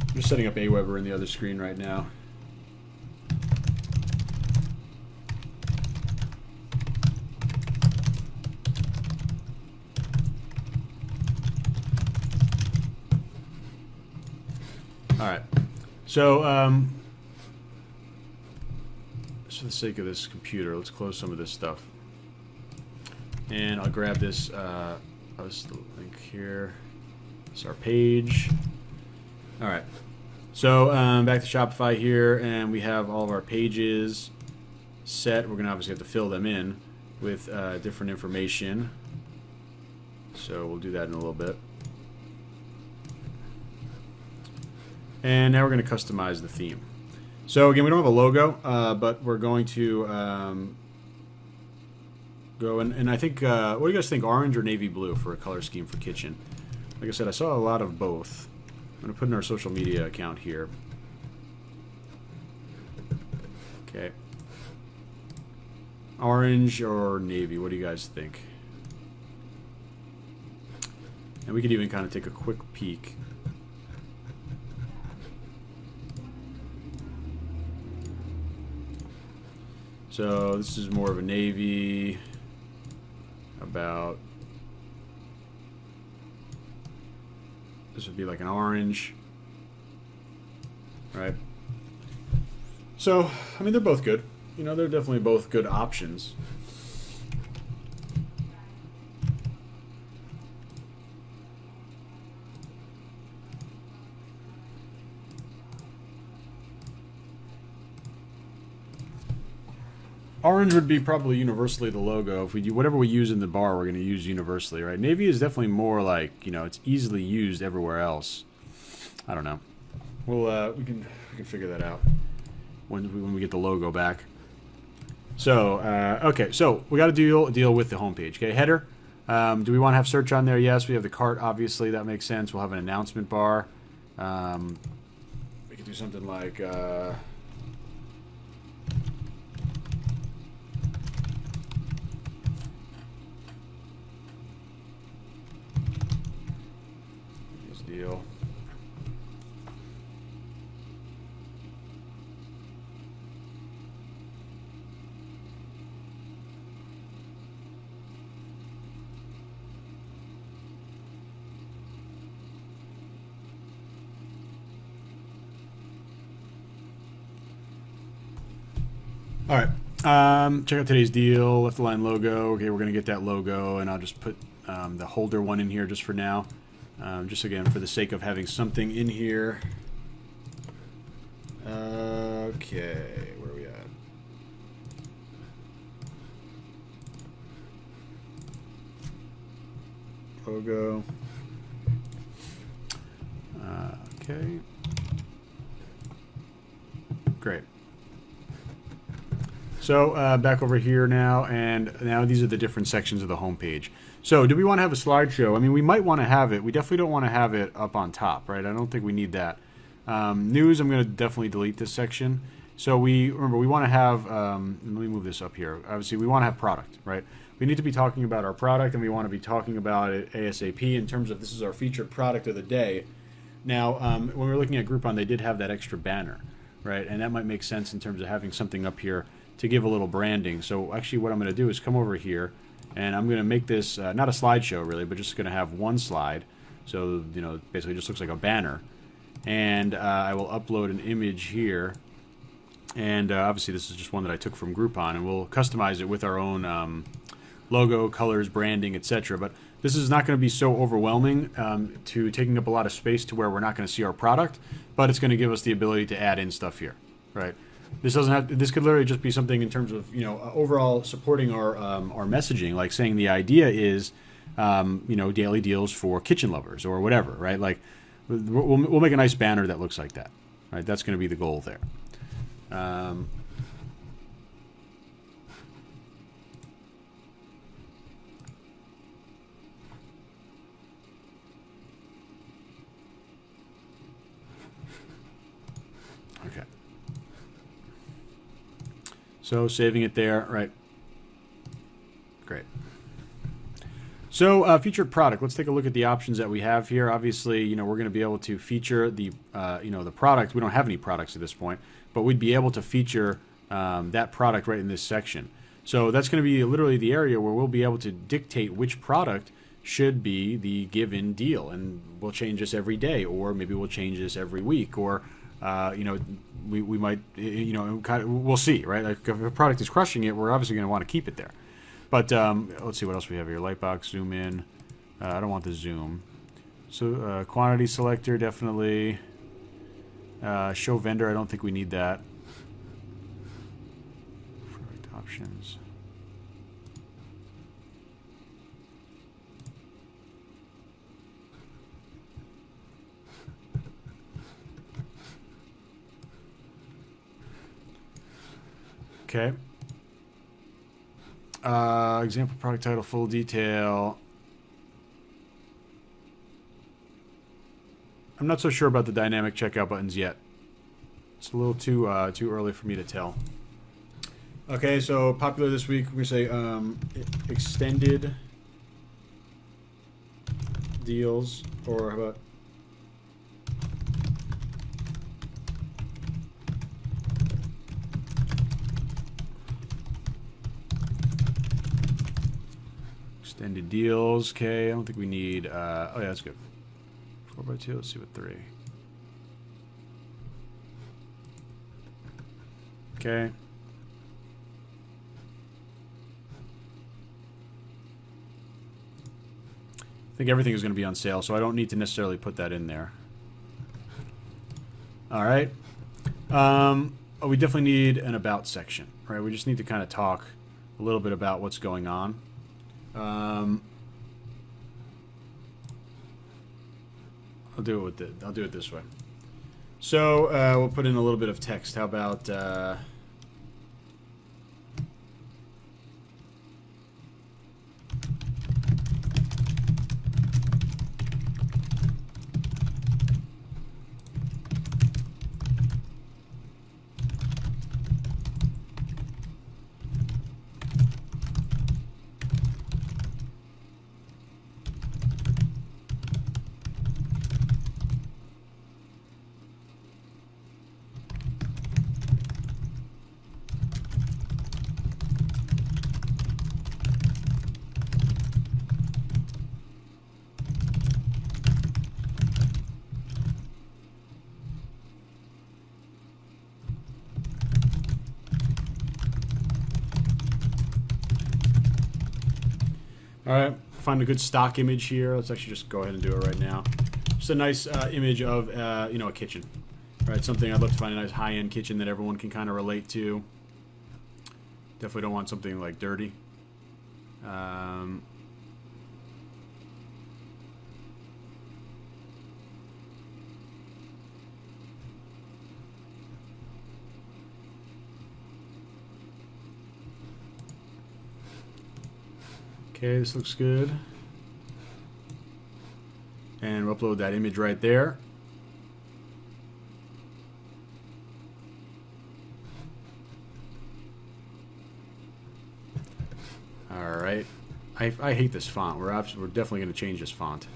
[SPEAKER 1] I'm just setting up Aweber in the other screen right now. right. So, just for the sake of this computer, let's close some of this stuff. And I'll grab this, this link here. It's our page. All right. So, back to Shopify here, and we have all of our pages set. We're going to obviously have to fill them in with different information. So, we'll do that in a little bit. And now we're going to customize the theme. So again, we don't have a logo, but we're going to go and I think, what do you guys think, orange or navy blue for a color scheme for kitchen? Like I said, I saw a lot of both. I'm going to put in our social media account here. Okay. Orange or navy, what do you guys think? And we could even kind of take a quick peek. So this is more of a navy, about, this would be like an orange, right? So, I mean, they're both good. You know, they're definitely both good options. Orange would be probably universally the logo. If we do whatever we use in the bar, we're going to use universally, right? Navy is definitely more like, you know, it's easily used everywhere else. I don't know. Well, we can figure that out when we get the logo back. So, okay, so we got to deal with the homepage. Okay, header. Do we want to have search on there? Yes, we have the cart. Obviously, that makes sense. We'll have an announcement bar. We could do something like. Deal. All right. Check out today's deal. Left line logo. Okay, we're gonna get that logo, and I'll just put the holder one in here just for now. Just again for the sake of having something in here. Okay, where are we at? Logo. Okay. Great. So back over here now, and now these are the different sections of the home page. So do we want to have a slideshow? I mean, we might want to have it. We definitely don't want to have it up on top, right? I don't think we need that. News, I'm going to definitely delete this section. So remember, we want to have, let me move this up here. Obviously, we want to have product, right? We need to be talking about our product, and we want to be talking about it ASAP in terms of this is our featured product of the day. Now, when we were looking at Groupon, they did have that extra banner, right? And that might make sense in terms of having something up here to give a little branding. So actually what I'm going to do is come over here, and I'm going to make this not a slideshow really, but just going to have one slide. So, you know, basically just looks like a banner. And I will upload an image here. And obviously this is just one that I took from Groupon, and we'll customize it with our own logo, colors, branding, etc. But this is not going to be so overwhelming to taking up a lot of space to where we're not going to see our product, but it's going to give us the ability to add in stuff here, right? This doesn't have. This could literally just be something in terms of, you know, overall supporting our messaging, like saying the idea is, you know, daily deals for kitchen lovers or whatever, right? Like we'll make a nice banner that looks like that, right? That's going to be the goal there. Okay. So saving it there, right? Great. So featured product. Let's take a look at the options that we have here. Obviously, you know, we're going to be able to feature the, you know, the product. We don't have any products at this point, but we'd be able to feature that product right in this section. So that's going to be literally the area where we'll be able to dictate which product should be the given deal, and we'll change this every day, or maybe we'll change this every week, or we might, we'll see, right? Like if a product is crushing it, we're obviously going to want to keep it there. But let's see what else we have here. Lightbox, zoom in. I don't want the zoom. So quantity selector, definitely. Show vendor, I don't think we need that. Product options. Okay. Example product title, full detail. I'm not so sure about the dynamic checkout buttons yet. It's a little too early for me to tell. Okay, so popular this week, we say extended deals, or how about extended deals? Okay, I don't think we need. Oh yeah, that's good. 4x2. Let's see what 3. Okay. I think everything is going to be on sale, so I don't need to necessarily put that in there. All right. We definitely need an about section, right? We just need to kind of talk a little bit about what's going on. I'll do it this way. So we'll put in a little bit of text. How about Alright, find a good stock image here. Let's actually just go ahead and do it right now. Just a nice image of, a kitchen. Right, something I'd love to find a nice high-end kitchen that everyone can kind of relate to. Definitely don't want something like dirty. Okay, this looks good. And we'll upload that image right there. Alright. I hate this font. We're definitely going to change this font.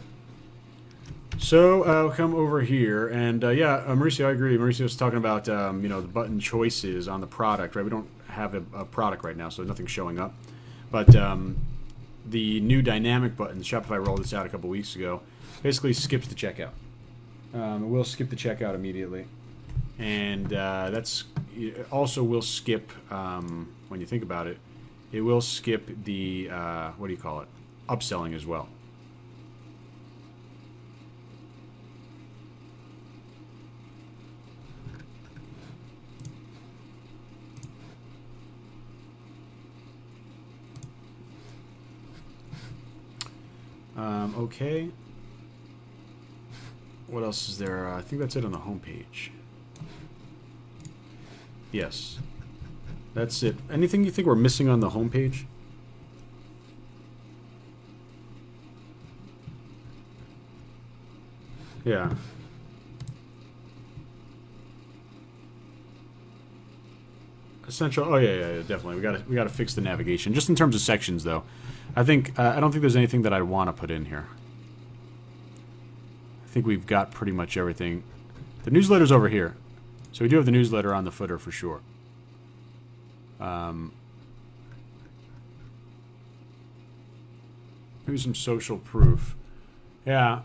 [SPEAKER 1] So, I'll come over here, and yeah, Mauricio, I agree. Mauricio's talking about, the button choices on the product, right? We don't have a product right now, so nothing's showing up. But, the new dynamic buttons, Shopify rolled this out a couple weeks ago, basically skips the checkout. It will skip the checkout immediately. And that's also will skip, when you think about it, it will skip the, upselling as well. Okay. What else is there? I think that's it on the home page. Yes. That's it. Anything you think we're missing on the home page? Yeah. Essential. Oh yeah, definitely. We gotta fix the navigation. Just in terms of sections, though, I don't think there's anything that I'd want to put in here. I think we've got pretty much everything. The newsletter's over here, so we do have the newsletter on the footer for sure. Maybe some social proof. Yeah.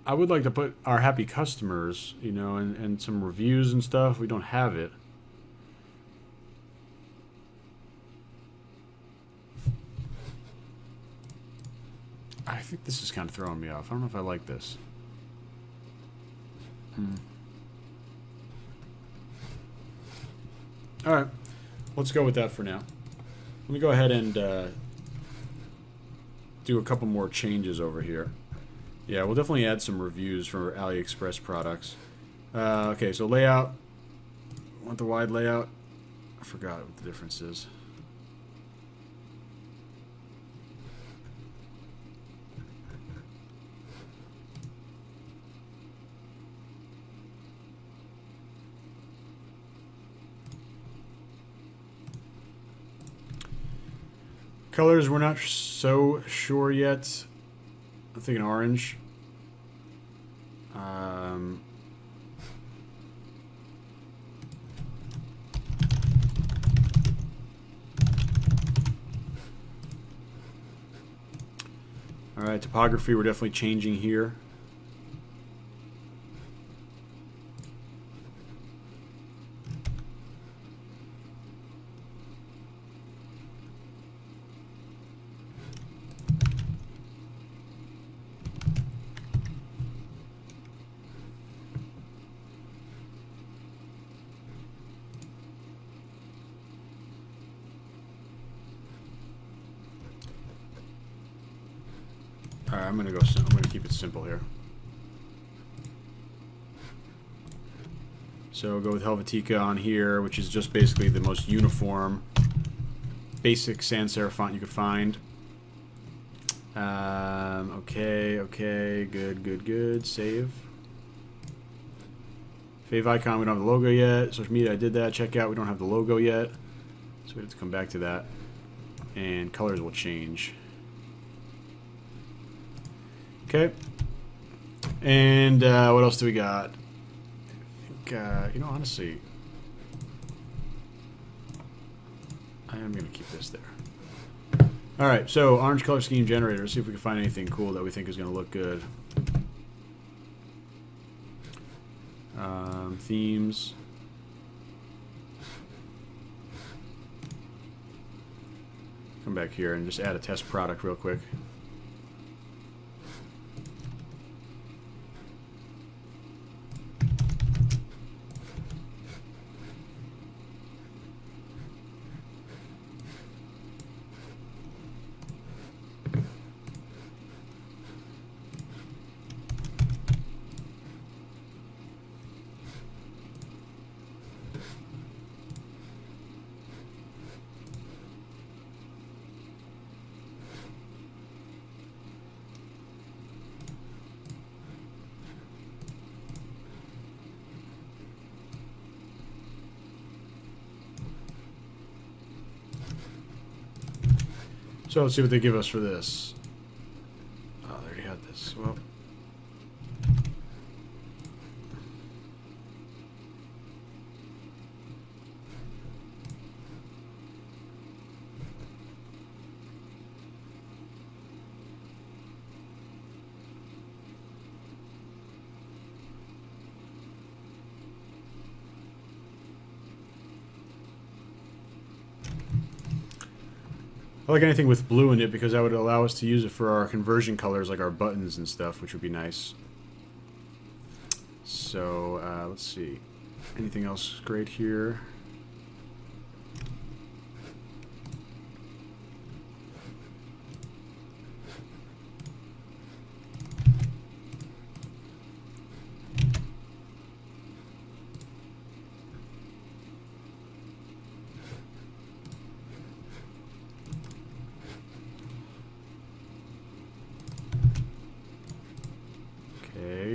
[SPEAKER 1] I would like to put our happy customers, you know, and some reviews and stuff. We don't have it. I think this is kind of throwing me off. I don't know if I like this. All right. Let's go with that for now. Let me go ahead and do a couple more changes over here. Yeah, we'll definitely add some reviews for AliExpress products. Okay, so layout. Want the wide layout? I forgot what the difference is. Colors, we're not so sure yet. I'm thinking orange. All right, topography, we're definitely changing here. Alright, I'm gonna keep it simple here. So go with Helvetica on here, which is just basically the most uniform, basic sans serif font you could find. Okay, good. Save. Fave icon, we don't have the logo yet. Social media, I did that. Checkout, we don't have the logo yet. So we have to come back to that. And colors will change. Okay. And what else do we got? I think, you know, honestly, I am going to keep this there. All right, so orange color scheme generator. Let's see if we can find anything cool that we think is going to look good. Themes. Come back here and just add a test product real quick. So let's see what they give us for this. Oh, they already had this. Well. I like anything with blue in it because that would allow us to use it for our conversion colors, like our buttons and stuff, which would be nice. So let's see. Anything else great here?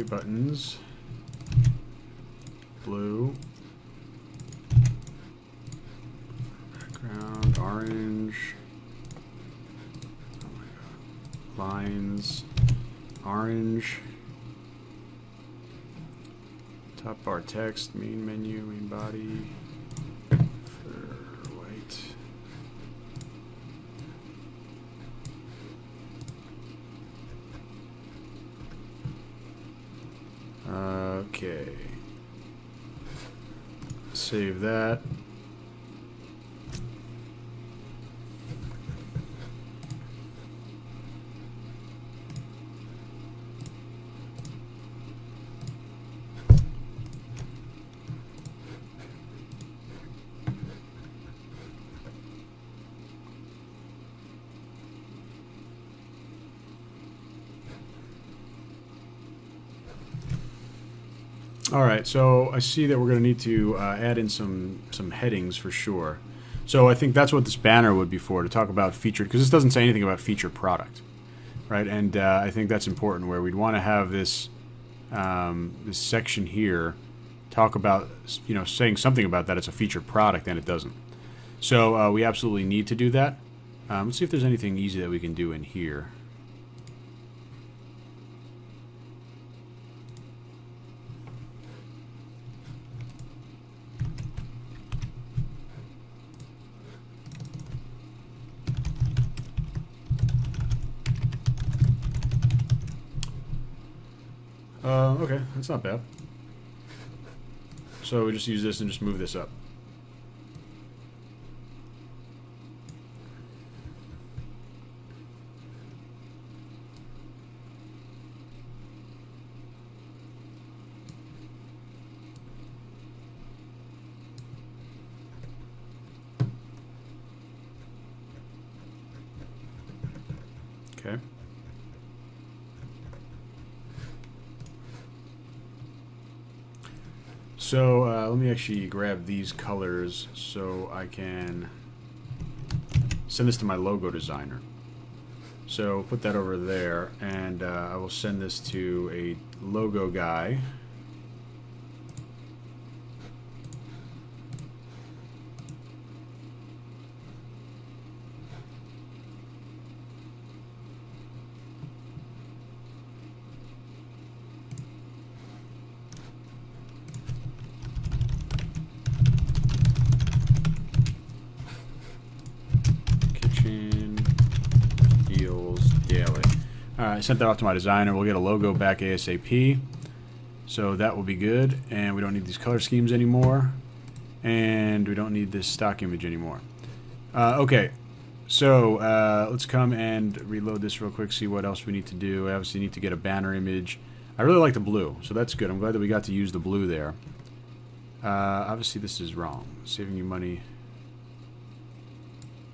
[SPEAKER 1] Buttons, blue, background, orange, oh my God. Lines, orange, top bar text, main menu, main body, white, save that. All right, so I see that we're going to need to add in some headings for sure. So I think that's what this banner would be for, to talk about featured, because this doesn't say anything about featured product, right? And I think that's important, where we'd want to have this this section here talk about, you know, saying something about that it's a featured product, and it doesn't. So we absolutely need to do that. Let's see if there's anything easy that we can do in here. Okay, that's not bad. So we just use this and just move this up. Okay. So let me actually grab these colors so I can send this to my logo designer. So put that over there, and I will send this to a logo guy. I sent that off to my designer. We'll get a logo back ASAP. So that will be good. And we don't need these color schemes anymore. And we don't need this stock image anymore. Okay. So let's come and reload this real quick, see what else we need to do. We obviously need to get a banner image. I really like the blue, so that's good. I'm glad that we got to use the blue there. Obviously this is wrong. Saving you money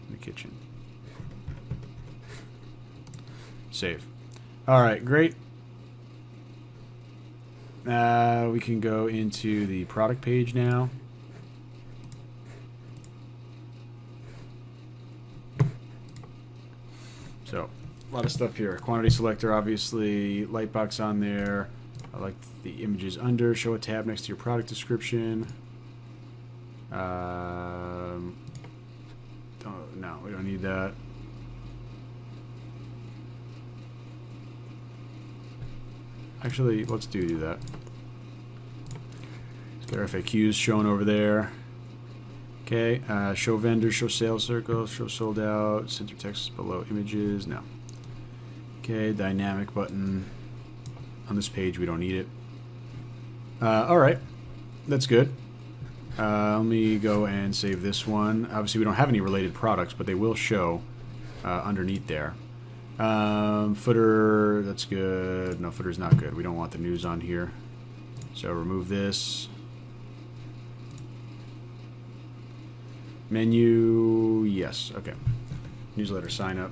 [SPEAKER 1] in the kitchen. Save. Alright, great. We can go into the product page now. So, a lot of stuff here. Quantity selector, obviously. Lightbox on there. I like the images under. Show a tab next to your product description. No, we don't need that. Actually, let's do that. Let's get our FAQs shown over there. Okay, show vendors, show sales circles, show sold out, center text below images. No. Okay, dynamic button. On this page, we don't need it. Alright, that's good. Let me go and save this one. Obviously, we don't have any related products, but they will show underneath there. Footer, that's good. No, footer's not good. We don't want the news on here. So remove this. Menu, yes, okay. Newsletter sign up.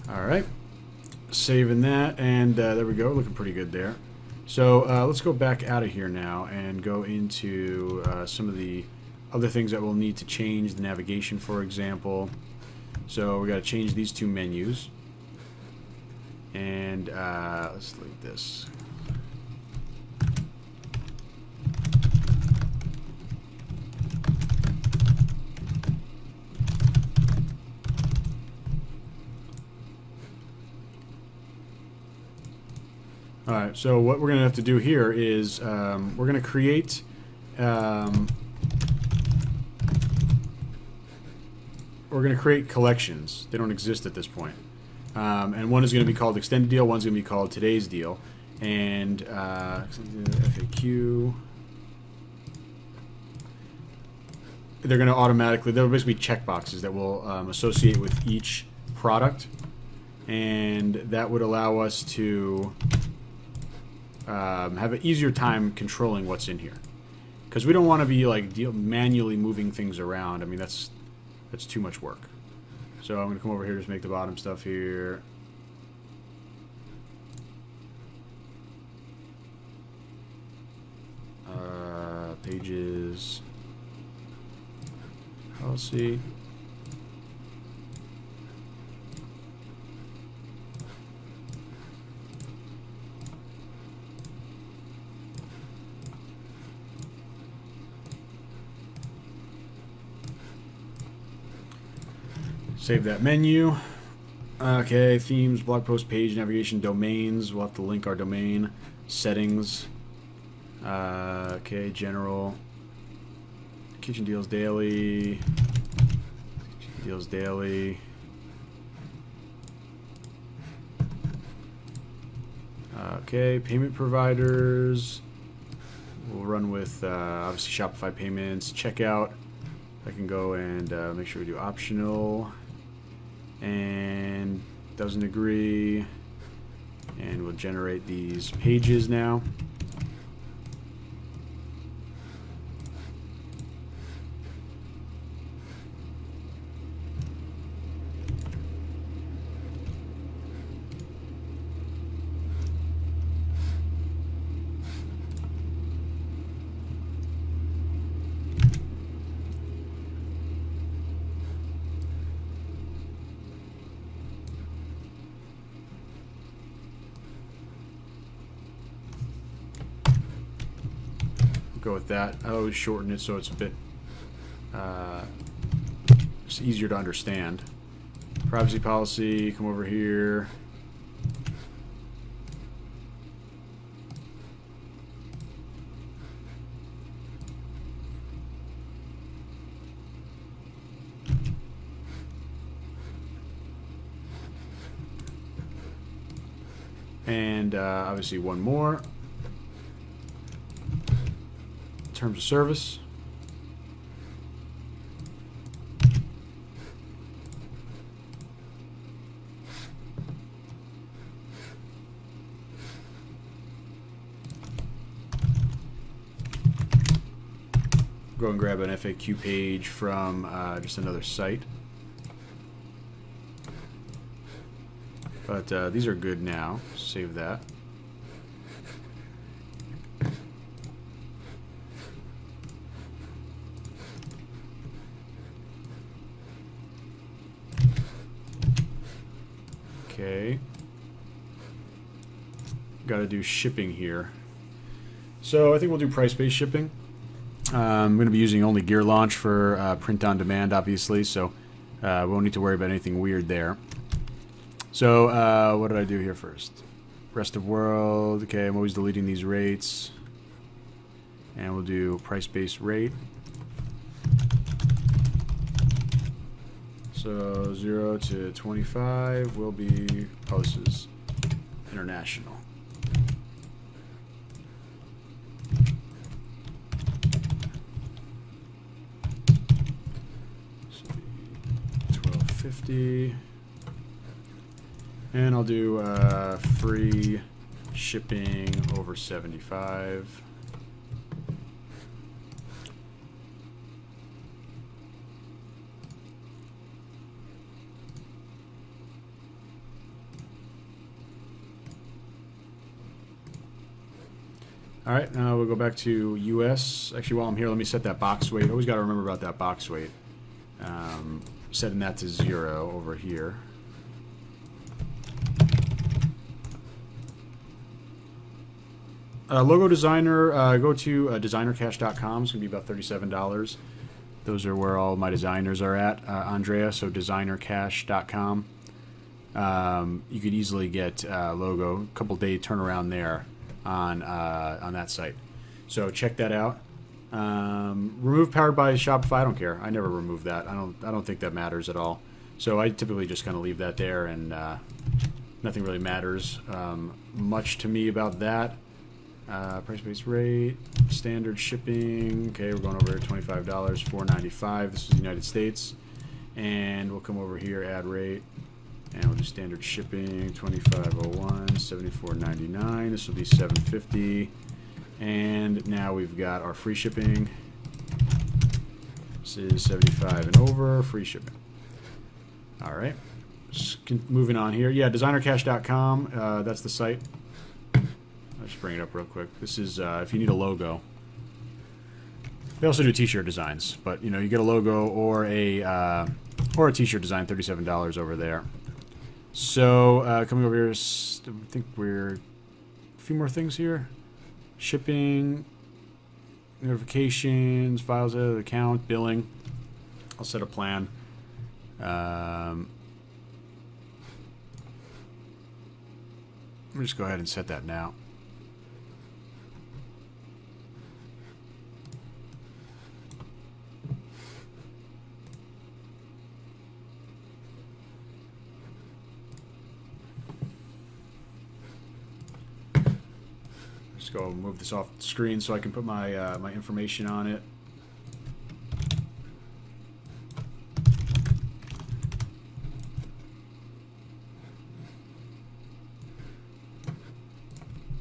[SPEAKER 1] Alright. Saving that, and there we go. Looking pretty good there. So let's go back out of here now and go into some of the other things that we'll need to change. The navigation, for example. So we got to change these two menus. And let's delete this. Alright, so what we're going to have to do here is we're going to create collections. They don't exist at this point. And one is going to be called extended deal, one's going to be called today's deal. And FAQ. They're going to automatically, they'll basically check boxes that will associate with each product. And that would allow us to have an easier time controlling what's in here. Because we don't want to be like manually moving things around. I mean, that's too much work. So I'm going to come over here, just make the bottom stuff here. Pages. Policy. Save that menu. Okay, themes, blog post, page, navigation, domains. We'll have to link our domain. Settings. Okay, general. Kitchen deals daily. Deals daily. Okay, payment providers. We'll run with obviously Shopify payments. Checkout. I can go and make sure we do optional. And doesn't agree. And we'll generate these pages now. Go with that. I always shorten it so it's a bit just easier to understand. Privacy policy, come over here. And obviously one more. Terms of service. Go and grab an FAQ page from just another site. But these are good now. Save that. Okay. Got to do shipping here. So I think we'll do price-based shipping. I'm going to be using only Gear Launch for print on demand, obviously, so we won't need to worry about anything weird there. So what did I do here first? Rest of world. Okay, I'm always deleting these rates. And we'll do price-based rate. So 0 to 25 will be, oh, this is international. So 1250. And I'll do free shipping over 75. All right, now we'll go back to US. Actually, while I'm here, let me set that box weight. Always got to remember about that box weight. Setting that to 0 over here. Logo designer, go to designercash.com. It's going to be about $37. Those are where all my designers are at, Andrea, so designercash.com. You could easily get logo, a couple day turnaround there on that site. So check that out. Remove powered by Shopify. I don't care. I never remove that. I don't think that matters at all. So I typically just kind of leave that there, and nothing really matters much to me about that. Price-based rate, standard shipping. Okay, we're going over here, $25, $4.95. This is the United States. And we'll come over here, add rate, and we'll do standard shipping, $25.01, $74.99. This will be $7.50. And now we've got our free shipping. This is 75 and over, free shipping. All right, moving on here. Yeah, designercash.com, that's the site. I'll just bring it up real quick. This is if you need a logo. They also do t-shirt designs, but you know, you get a logo or a t-shirt design, $37 over there. So coming over here, I think we're a few more things here. Shipping, notifications, files, account, billing. I'll set a plan. Let me just go ahead and set that now. Just go move this off the screen so I can put my my information on it.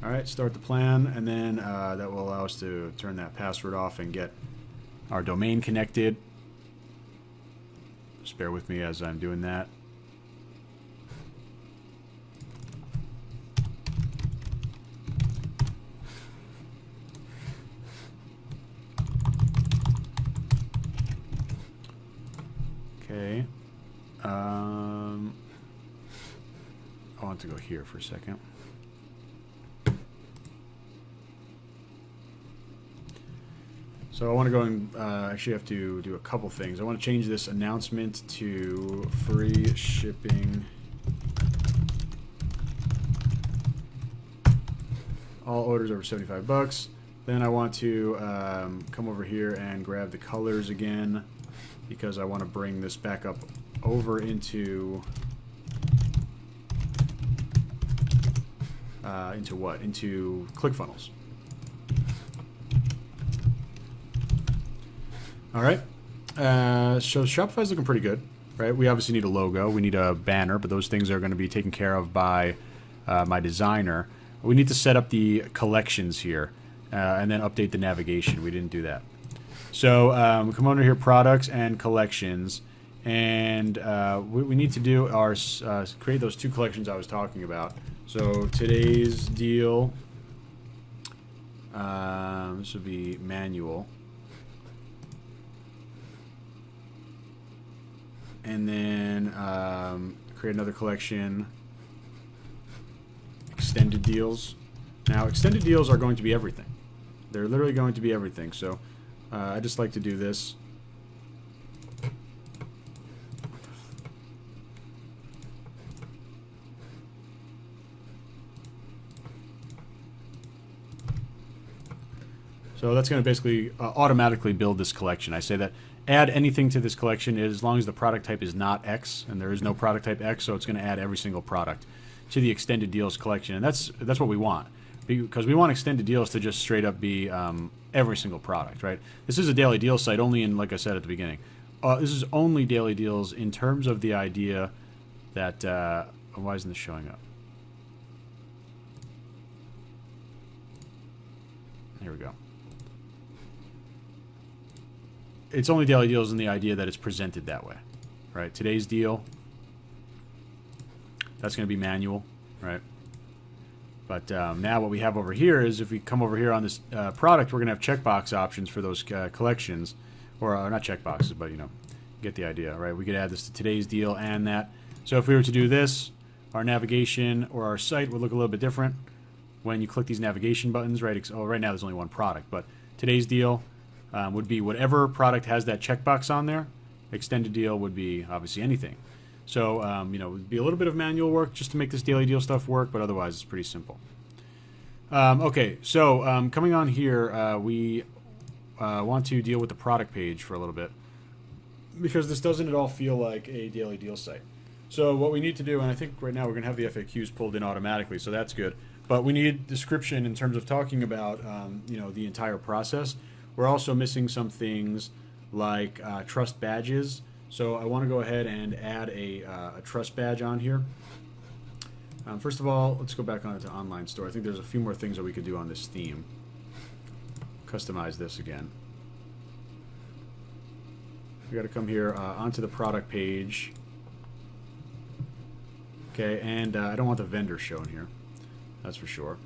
[SPEAKER 1] All right, start the plan, and then that will allow us to turn that password off and get our domain connected. Just bear with me as I'm doing that. Okay. I want to go here for a second. So I want to go and actually have to do a couple things. I want to change this announcement to free shipping. All orders over $75. Then I want to come over here and grab the colors again, because I want to bring this back up over into what? Into ClickFunnels. All right. So Shopify's looking pretty good, right? We obviously need a logo. We need a banner, but those things are going to be taken care of by my designer. We need to set up the collections here and then update the navigation. We didn't do that. So come under here, products and collections. And what we need to do are create those two collections I was talking about. So today's deal, this would be manual. And then create another collection, extended deals. Now, extended deals are going to be everything. They're literally going to be everything. So I just like to do this. So that's going to basically automatically build this collection. I say that add anything to this collection as long as the product type is not X, and there is no product type X, so it's going to add every single product to the extended deals collection, and that's what we want, because we want extended deals to just straight up be every single product, right? This is a daily deal site only in, like I said at the beginning, this is only daily deals in terms of the idea that why isn't this showing up? Here we go. It's only daily deals in the idea that it's presented that way, right? Today's deal, that's going to be manual, right? But now what we have over here is if we come over here on this product, we're going to have checkbox options for those collections, or not checkboxes, but you know, get the idea, right? We could add this to today's deal and that. So if we were to do this, our navigation or our site would look a little bit different when you click these navigation buttons, right? Oh, right now there's only one product, but today's deal would be whatever product has that checkbox on there. Extended deal would be obviously anything. So, you know, it would be a little bit of manual work just to make this daily deal stuff work, but otherwise it's pretty simple. Okay, so coming on here, we want to deal with the product page for a little bit. because this doesn't at all feel like a daily deal site. So what we need to do, and I think right now we're going to have the FAQs pulled in automatically, so that's good. But we need description in terms of talking about, the entire process. We're also missing some things like trust badges. So I want to go ahead and add a trust badge on here. First of all, let's go back on to online store. I think there's a few more things that we could do on this theme. Customize this again. We got to come here onto the product page. Okay, and I don't want the vendor shown here. That's for sure.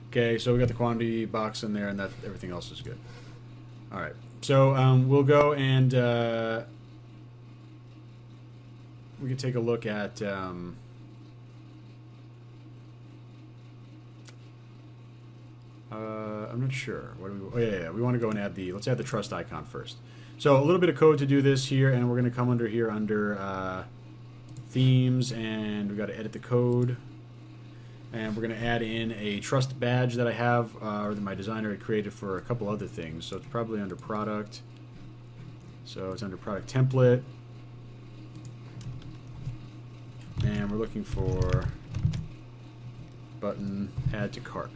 [SPEAKER 1] Okay, so we got the quantity box in there, and that everything else is good. All right, so we'll go and we can take a look at. I'm not sure. What do we? Oh yeah. We want to go and add the. Let's add the trust icon first. So a little bit of code to do this here, and we're going to come under here under themes, and we got to edit the code, and we're going to add in a trust badge that I have, or that my designer had created for a couple other things. So it's probably under product. So it's under product template, and we're looking for button add to cart.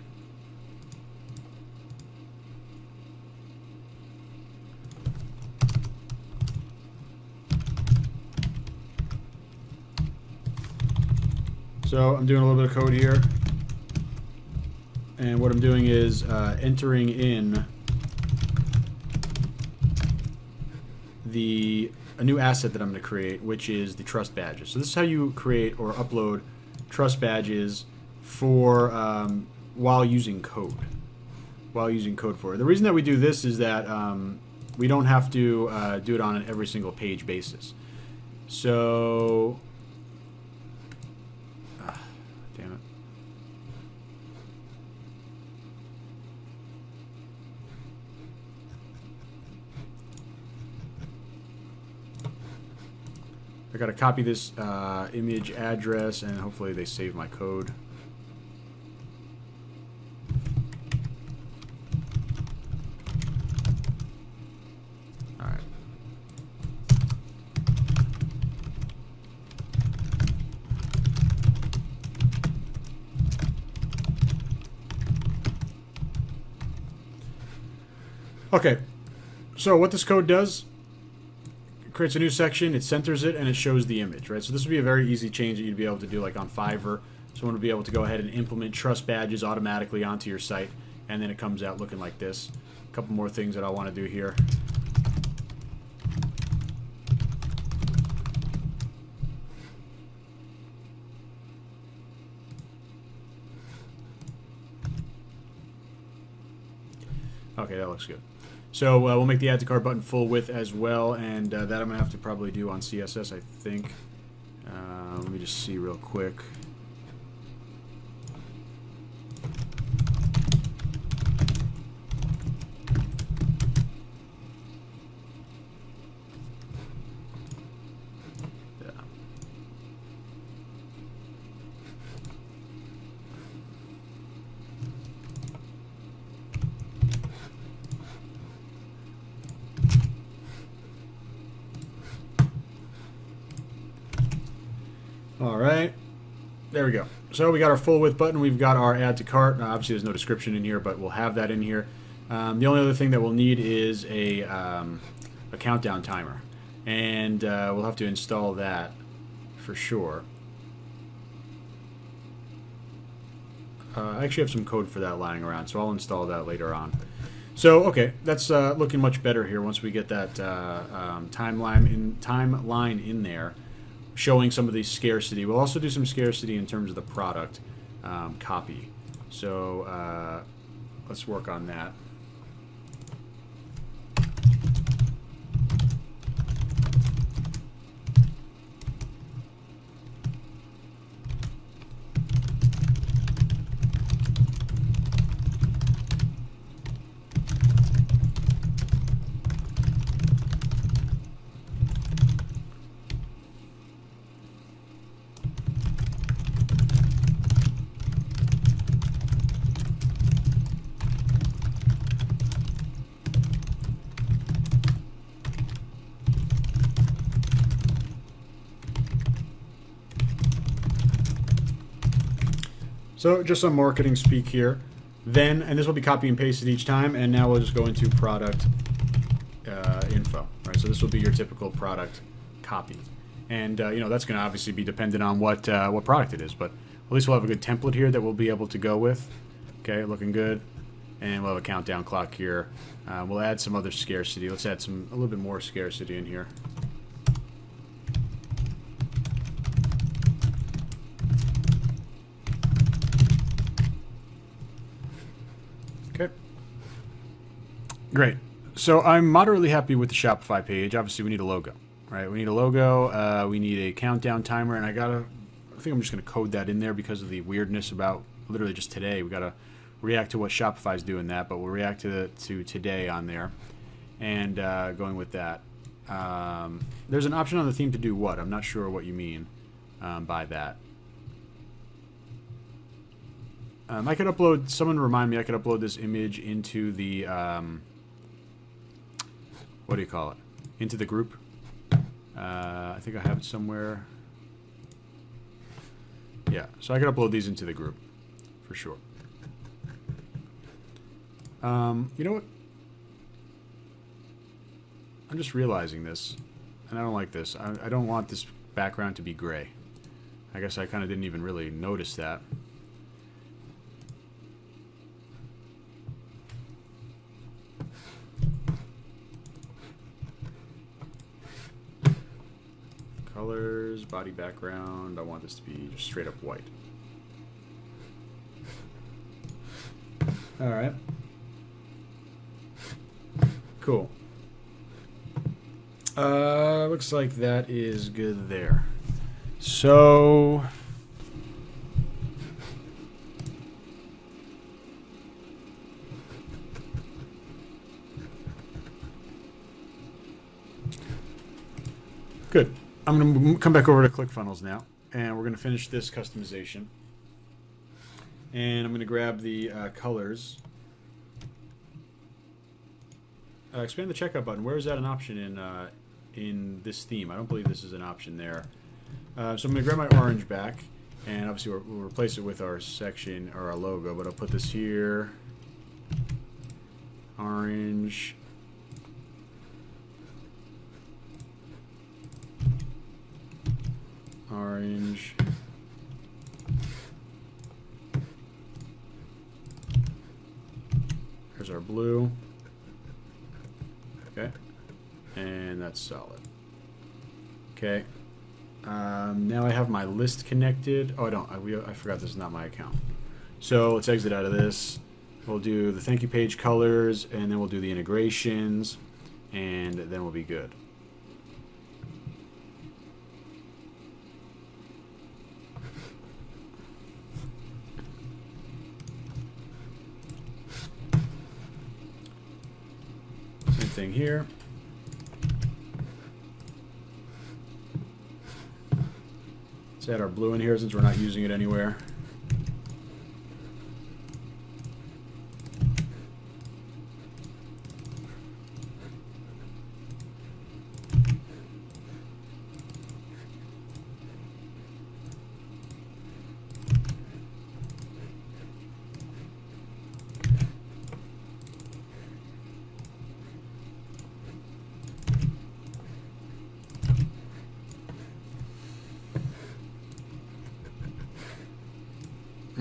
[SPEAKER 1] So I'm doing a little bit of code here, and what I'm doing is entering in a new asset that I'm going to create, which is the trust badges. So this is how you create or upload trust badges for while using code. While using code for it. The reason that we do this is that we don't have to do it on an every single page basis. So. Damn it. I gotta copy this image address, and hopefully they save my code. Alright. Okay, so what this code does, it creates a new section, it centers it, and it shows the image, right? So this would be a very easy change that you'd be able to do like on Fiverr. Someone would be able to go ahead and implement trust badges automatically onto your site, and then it comes out looking like this. A couple more things that I want to do here. Okay, that looks good. So we'll make the add to cart button full width as well, and that I'm going to have to probably do on CSS, I think. Let me just see real quick. Yeah. All right, there we go. So we got our full width button. We've got our add to cart. Now, obviously, there's no description in here, but we'll have that in here. The only other thing that we'll need is a countdown timer, and we'll have to install that for sure. I actually have some code for that lying around, so I'll install that later on. So, okay, that's looking much better here once we get that timeline in there, showing some of the scarcity. We'll also do some scarcity in terms of the product copy. So let's work on that. So just some marketing speak here. Then, and this will be copy and pasted each time, and now we'll just go into product info. Right, so this will be your typical product copy. And, you know, that's going to obviously be dependent on what product it is, but at least we'll have a good template here that we'll be able to go with. Okay, looking good. And we'll have a countdown clock here. We'll add some other scarcity. Let's add a little bit more scarcity in here. Okay. Great. So I'm moderately happy with the Shopify page. Obviously, we need a logo, right? We need a logo. We need a countdown timer, and I think I'm just going to code that in there because of the weirdness about literally just today. We got to react to what Shopify's doing that, but we'll react to today on there, and going with that. There's an option on the theme to do what? I'm not sure what you mean by that. I could upload. Someone remind me. I could upload this image into the what do you call it? Into the group. I think I have it somewhere. Yeah, so I could upload these into the group for sure. You know what? I'm just realizing this, and I don't like this. I don't want this background to be gray. I guess I kind of didn't even really notice that. Colors, body background. I want this to be just straight up white. All right. Cool. Looks like that is good there. So good. I'm going to come back over to ClickFunnels now, and we're going to finish this customization. And I'm going to grab the colors. Expand the checkout button. Where is that an option in this theme? I don't believe this is an option there. So I'm going to grab my orange back, and obviously we'll replace it with our section or our logo, but I'll put this here. Orange. Orange. There's our blue. Okay. And that's solid. Okay. Now I have my list connected. Oh, I don't. I forgot this is not my account. So let's exit out of this. We'll do the thank you page colors, and then we'll do the integrations, and then we'll be good. Same thing here. Let's add our blue in here since we're not using it anywhere.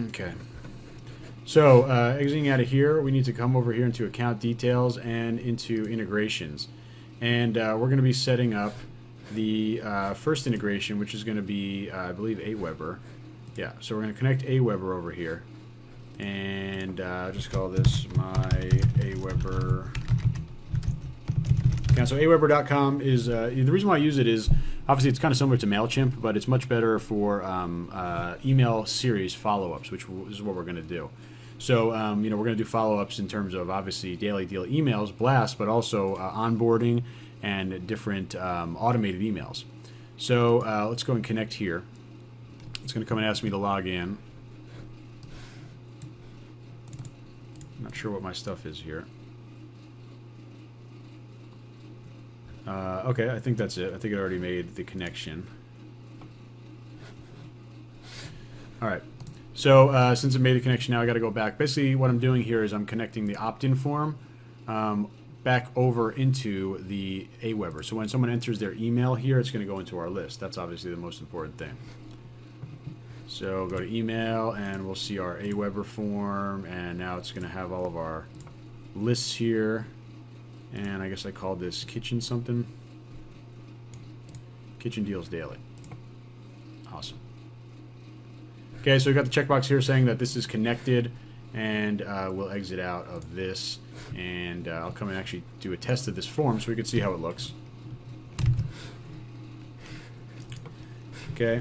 [SPEAKER 1] Okay. So exiting out of here, we need to come over here into account details and into integrations. And we're going to be setting up the first integration, which is going to be, I believe, Aweber. Yeah, so we're going to connect Aweber over here. And just call this my Aweber account. So aweber.com is, the reason why I use it is, obviously, it's kind of similar to MailChimp, but it's much better for email series follow-ups, which is what we're going to do. So, you know, we're going to do follow-ups in terms of, obviously, daily deal emails, blasts, but also onboarding and different automated emails. So let's go and connect here. It's going to come and ask me to log in. I'm not sure what my stuff is here. Okay, I think that's it. I think it already made the connection. All right. So since it made a connection now, I got to go back. Basically, what I'm doing here is I'm connecting the opt-in form back over into the Aweber. So when someone enters their email here, it's going to go into our list. That's obviously the most important thing. So go to email, and we'll see our Aweber form, and now it's going to have all of our lists here. And I guess I called this kitchen something. Kitchen Deals Daily. Awesome. Okay, so we've got the checkbox here saying that this is connected, and we'll exit out of this, and I'll come and actually do a test of this form so we can see how it looks. Okay,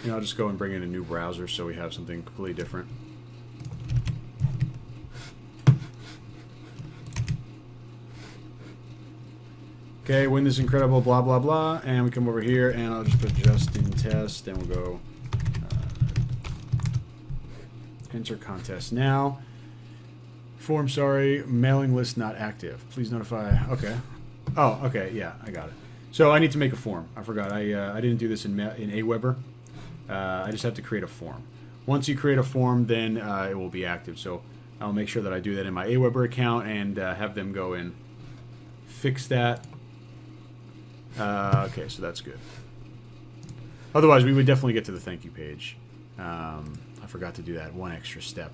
[SPEAKER 1] and I'll just go and bring in a new browser so we have something completely different. Okay, win this incredible blah blah blah, and we come over here and I'll just put just in test, and we'll go enter contest now. Form, sorry, mailing list not active. Please notify. Okay. Oh, okay, yeah, I got it. So I need to make a form. I forgot. I didn't do this in Aweber. I just have to create a form. Once you create a form, then it will be active. So I'll make sure that I do that in my Aweber account and have them go and fix that. Okay, so that's good. Otherwise, we would definitely get to the thank you page. I forgot to do that one extra step.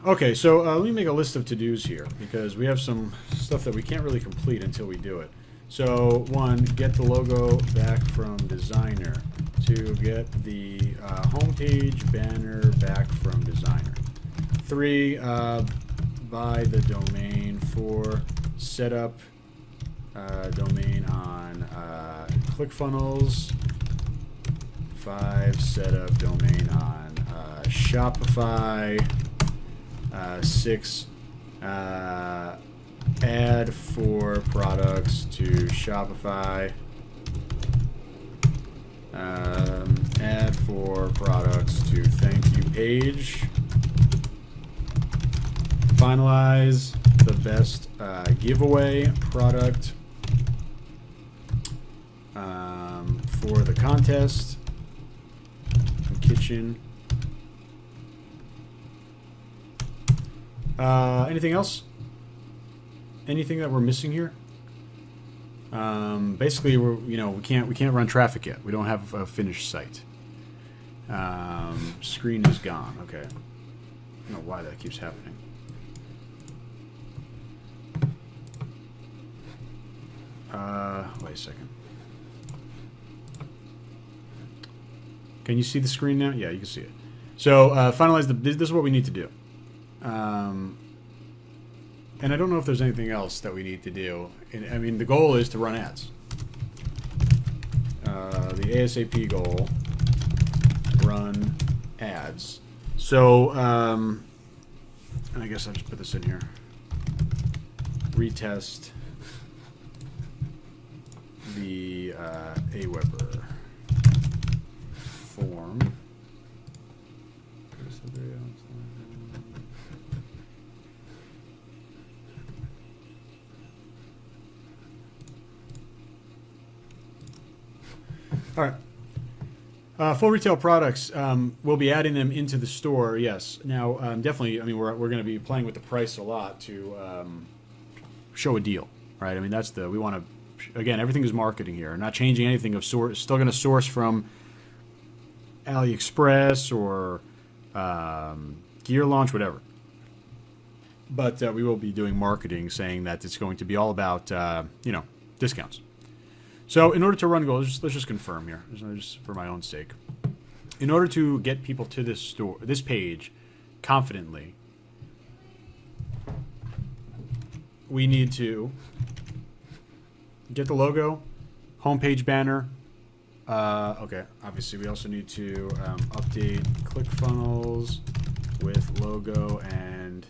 [SPEAKER 1] Okay, so let me make a list of to-dos here, because we have some stuff that we can't really complete until we do it. So, 1, get the logo back from designer. 2, get the homepage banner back from designer. 3, buy the domain. 4, set up domain on ClickFunnels. 5, set up domain on Shopify. 6, add 4 products to Shopify. Add 4 products to thank you page. Finalize the best giveaway product for the contest. Kitchen. Anything else? Anything that we're missing here? Basically, we can't run traffic yet. We don't have a finished site. Screen is gone. Okay. I don't know why that keeps happening. Wait a second. Can you see the screen now? Yeah, you can see it. So finalize this is what we need to do. And I don't know if there's anything else that we need to do. I mean, the goal is to run ads. The ASAP goal, run ads. So, and I guess I'll just put this in here. Retest the Aweber form. All right. Full retail products. We'll be adding them into the store. Yes. Now, definitely. I mean, we're going to be playing with the price a lot to show a deal, right? I mean, we want to. Again, everything is marketing here. Not changing anything of source. Still going to source from AliExpress or Gear Launch, whatever. But we will be doing marketing, saying that it's going to be all about discounts. So in order to run goals, let's just confirm here, just for my own sake. In order to get people to this page confidently, we need to get the logo, homepage banner. Okay, obviously we also need to update ClickFunnels with logo and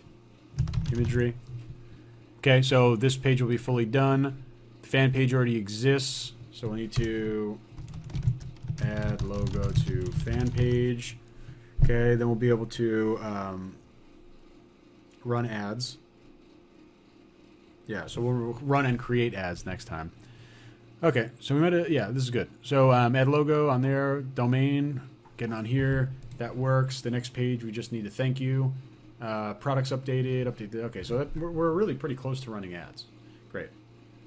[SPEAKER 1] imagery. Okay, so this page will be fully done. The fan page already exists, so we need to add logo to fan page. Okay, then we'll be able to run ads. Yeah, so we'll run and create ads next time. Okay, so we might, yeah, this is good. So add logo on there, domain, getting on here. That works. The next page, we just need to thank you. Products updated. Okay, so we're really pretty close to running ads. Great.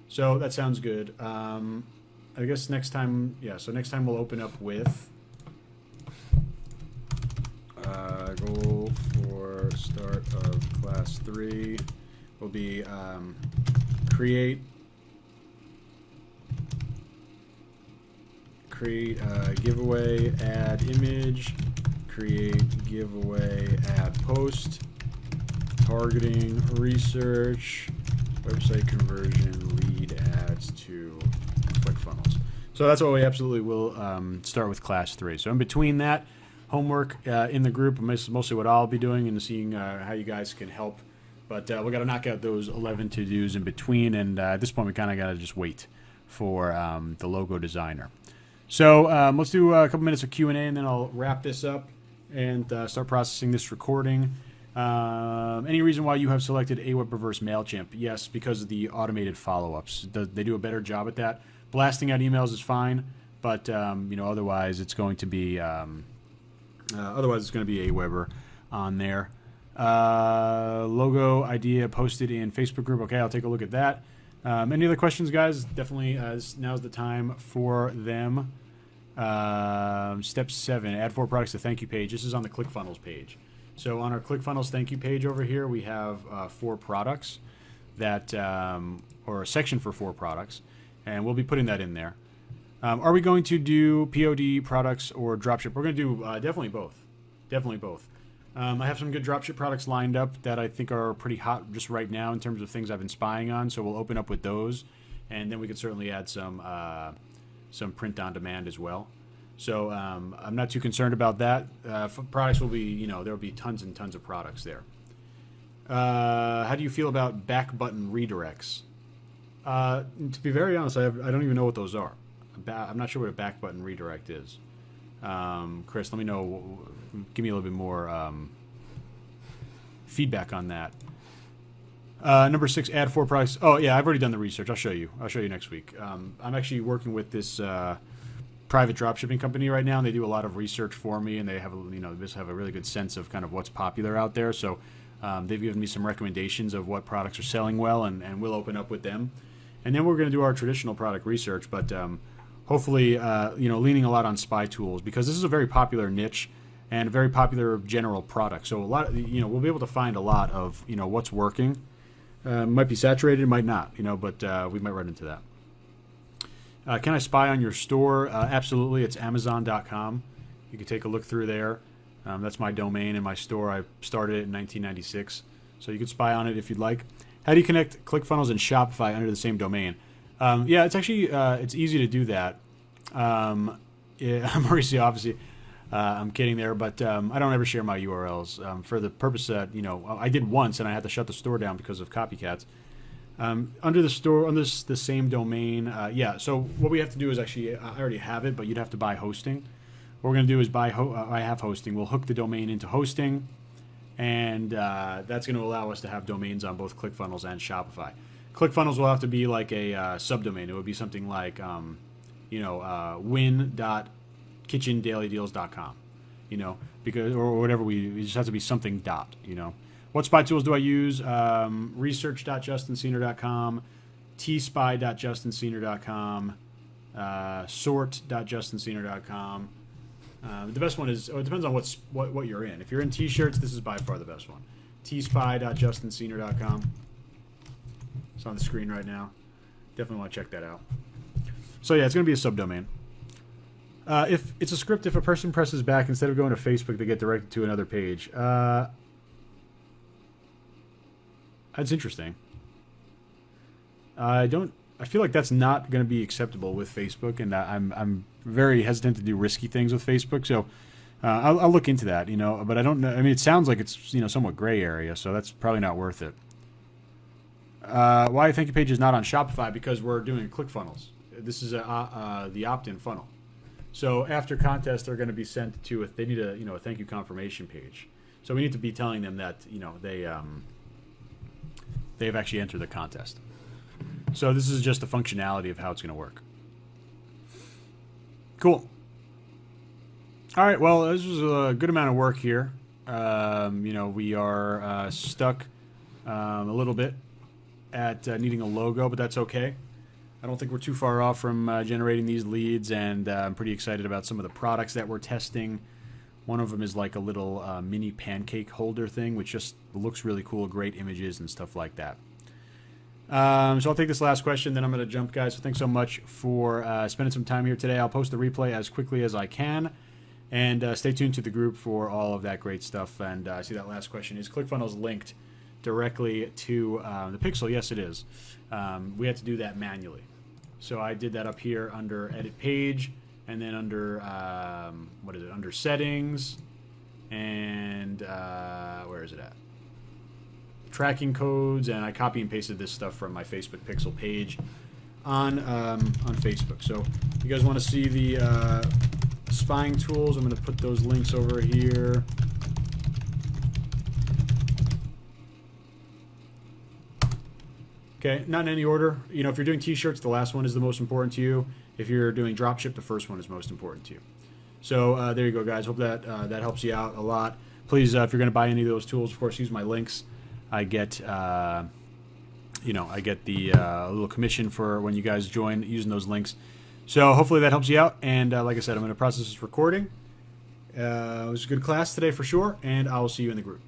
[SPEAKER 1] So that sounds good. I guess next time, so next time we'll open up with goal for start of class 3 will be create giveaway ad image, create giveaway ad post, targeting research, website conversion, lead ads to ClickFunnels. So that's what we absolutely will start with class 3. So in between that, homework in the group, mostly what I'll be doing and seeing how you guys can help. But we got to knock out those 11 to-dos in between, and at this point we kind of got to just wait for the logo designer. So let's do a couple minutes of Q&A, and then I'll wrap this up and start processing this recording. Any reason why you have selected Aweber versus MailChimp? Yes, because of the automated follow-ups. They do a better job at that. Blasting out emails is fine, but otherwise it's going to be Aweber on there. Logo idea posted in Facebook group. Okay, I'll take a look at that. Any other questions, guys? Definitely, now's the time for them. Step 7, add 4 products to thank you page. This is on the ClickFunnels page. So on our ClickFunnels thank you page over here, we have 4 products that, or a section for 4 products, and we'll be putting that in there. Are we going to do POD products or dropship? We're going to do definitely both. Definitely both. I have some good dropship products lined up that I think are pretty hot just right now in terms of things I've been spying on. So we'll open up with those, and then we could certainly add some print on demand as well. So I'm not too concerned about that. Products will be, there will be tons and tons of products there. How do you feel about back button redirects? To be very honest, I don't even know what those are. I'm not sure what a back button redirect is. Chris, let me know. Give me a little bit more feedback on that. Number 6, add 4 products. Oh yeah, I've already done the research. I'll show you next week. I'm actually working with this private dropshipping company right now, and they do a lot of research for me, and they have just have a really good sense of kind of what's popular out there. So they've given me some recommendations of what products are selling well, and we'll open up with them. And then we're going to do our traditional product research, but hopefully, leaning a lot on spy tools, because this is a very popular niche and a very popular general product. So a lot, we'll be able to find a lot of, what's working. Might be saturated, might not, but we might run into that. Can I spy on your store? Absolutely. It's Amazon.com. You can take a look through there. That's my domain and my store. I started it in 1996, so you can spy on it if you'd like. How do you connect ClickFunnels and Shopify under the same domain? It's actually it's easy to do that. Mauricio, obviously, I'm kidding there, but I don't ever share my URLs for the purpose that I did once, and I had to shut the store down because of copycats. Under the store, under the same domain, So what we have to do is actually, I already have it, but you'd have to buy hosting. What we're going to do is I have hosting. We'll hook the domain into hosting, and that's going to allow us to have domains on both ClickFunnels and Shopify. ClickFunnels will have to be like a subdomain. It would be something like, win.kitchendailydeals.com, because or whatever it just has to be something . What spy tools do I use? Research.justinciner.com, tspy.justinciner.com, sort.justinciner.com. The best one is, it depends on what you're in. If you're in t-shirts, this is by far the best one. tspy.justinciner.com. It's on the screen right now. Definitely want to check that out. So yeah, it's going to be a subdomain. If it's a script, if a person presses back instead of going to Facebook, they get directed to another page. That's interesting. I feel like that's not going to be acceptable with Facebook, and I'm very hesitant to do risky things with Facebook. So I'll look into that, But I don't know. I mean, it sounds like it's somewhat gray area, so that's probably not worth it. Why thank you page is not on Shopify? Because we're doing ClickFunnels. This is the opt-in funnel. So after contest, they're going to be sent to they need a thank you confirmation page. So we need to be telling them that they've actually entered the contest. So this is just the functionality of how it's going to work. Cool. All right, well, this was a good amount of work here. We are stuck a little bit at needing a logo, but that's okay. I don't think we're too far off from generating these leads, and I'm pretty excited about some of the products that we're testing. One of them is like a little mini pancake holder thing, which just looks really cool, great images and stuff like that. So I'll take this last question, then I'm going to jump, guys. So thanks so much for spending some time here today. I'll post the replay as quickly as I can. And stay tuned to the group for all of that great stuff. And I see that last question. Is ClickFunnels linked directly to the Pixel? Yes, it is. We had to do that manually. So I did that up here under Edit Page, and then under, under Settings, and where is it at? Tracking codes, and I copy and pasted this stuff from my Facebook Pixel page on Facebook. So if you guys want to see the spying tools, I'm going to put those links over here. Okay, not in any order. If you're doing t-shirts, the last one is the most important to you. If you're doing dropship, the first one is most important to you. So there you go, guys. Hope that that helps you out a lot. Please, if you're going to buy any of those tools, of course, use my links. I get the little commission for when you guys join using those links. So hopefully that helps you out. And like I said, I'm going to process this recording. It was a good class today for sure, and I will see you in the group.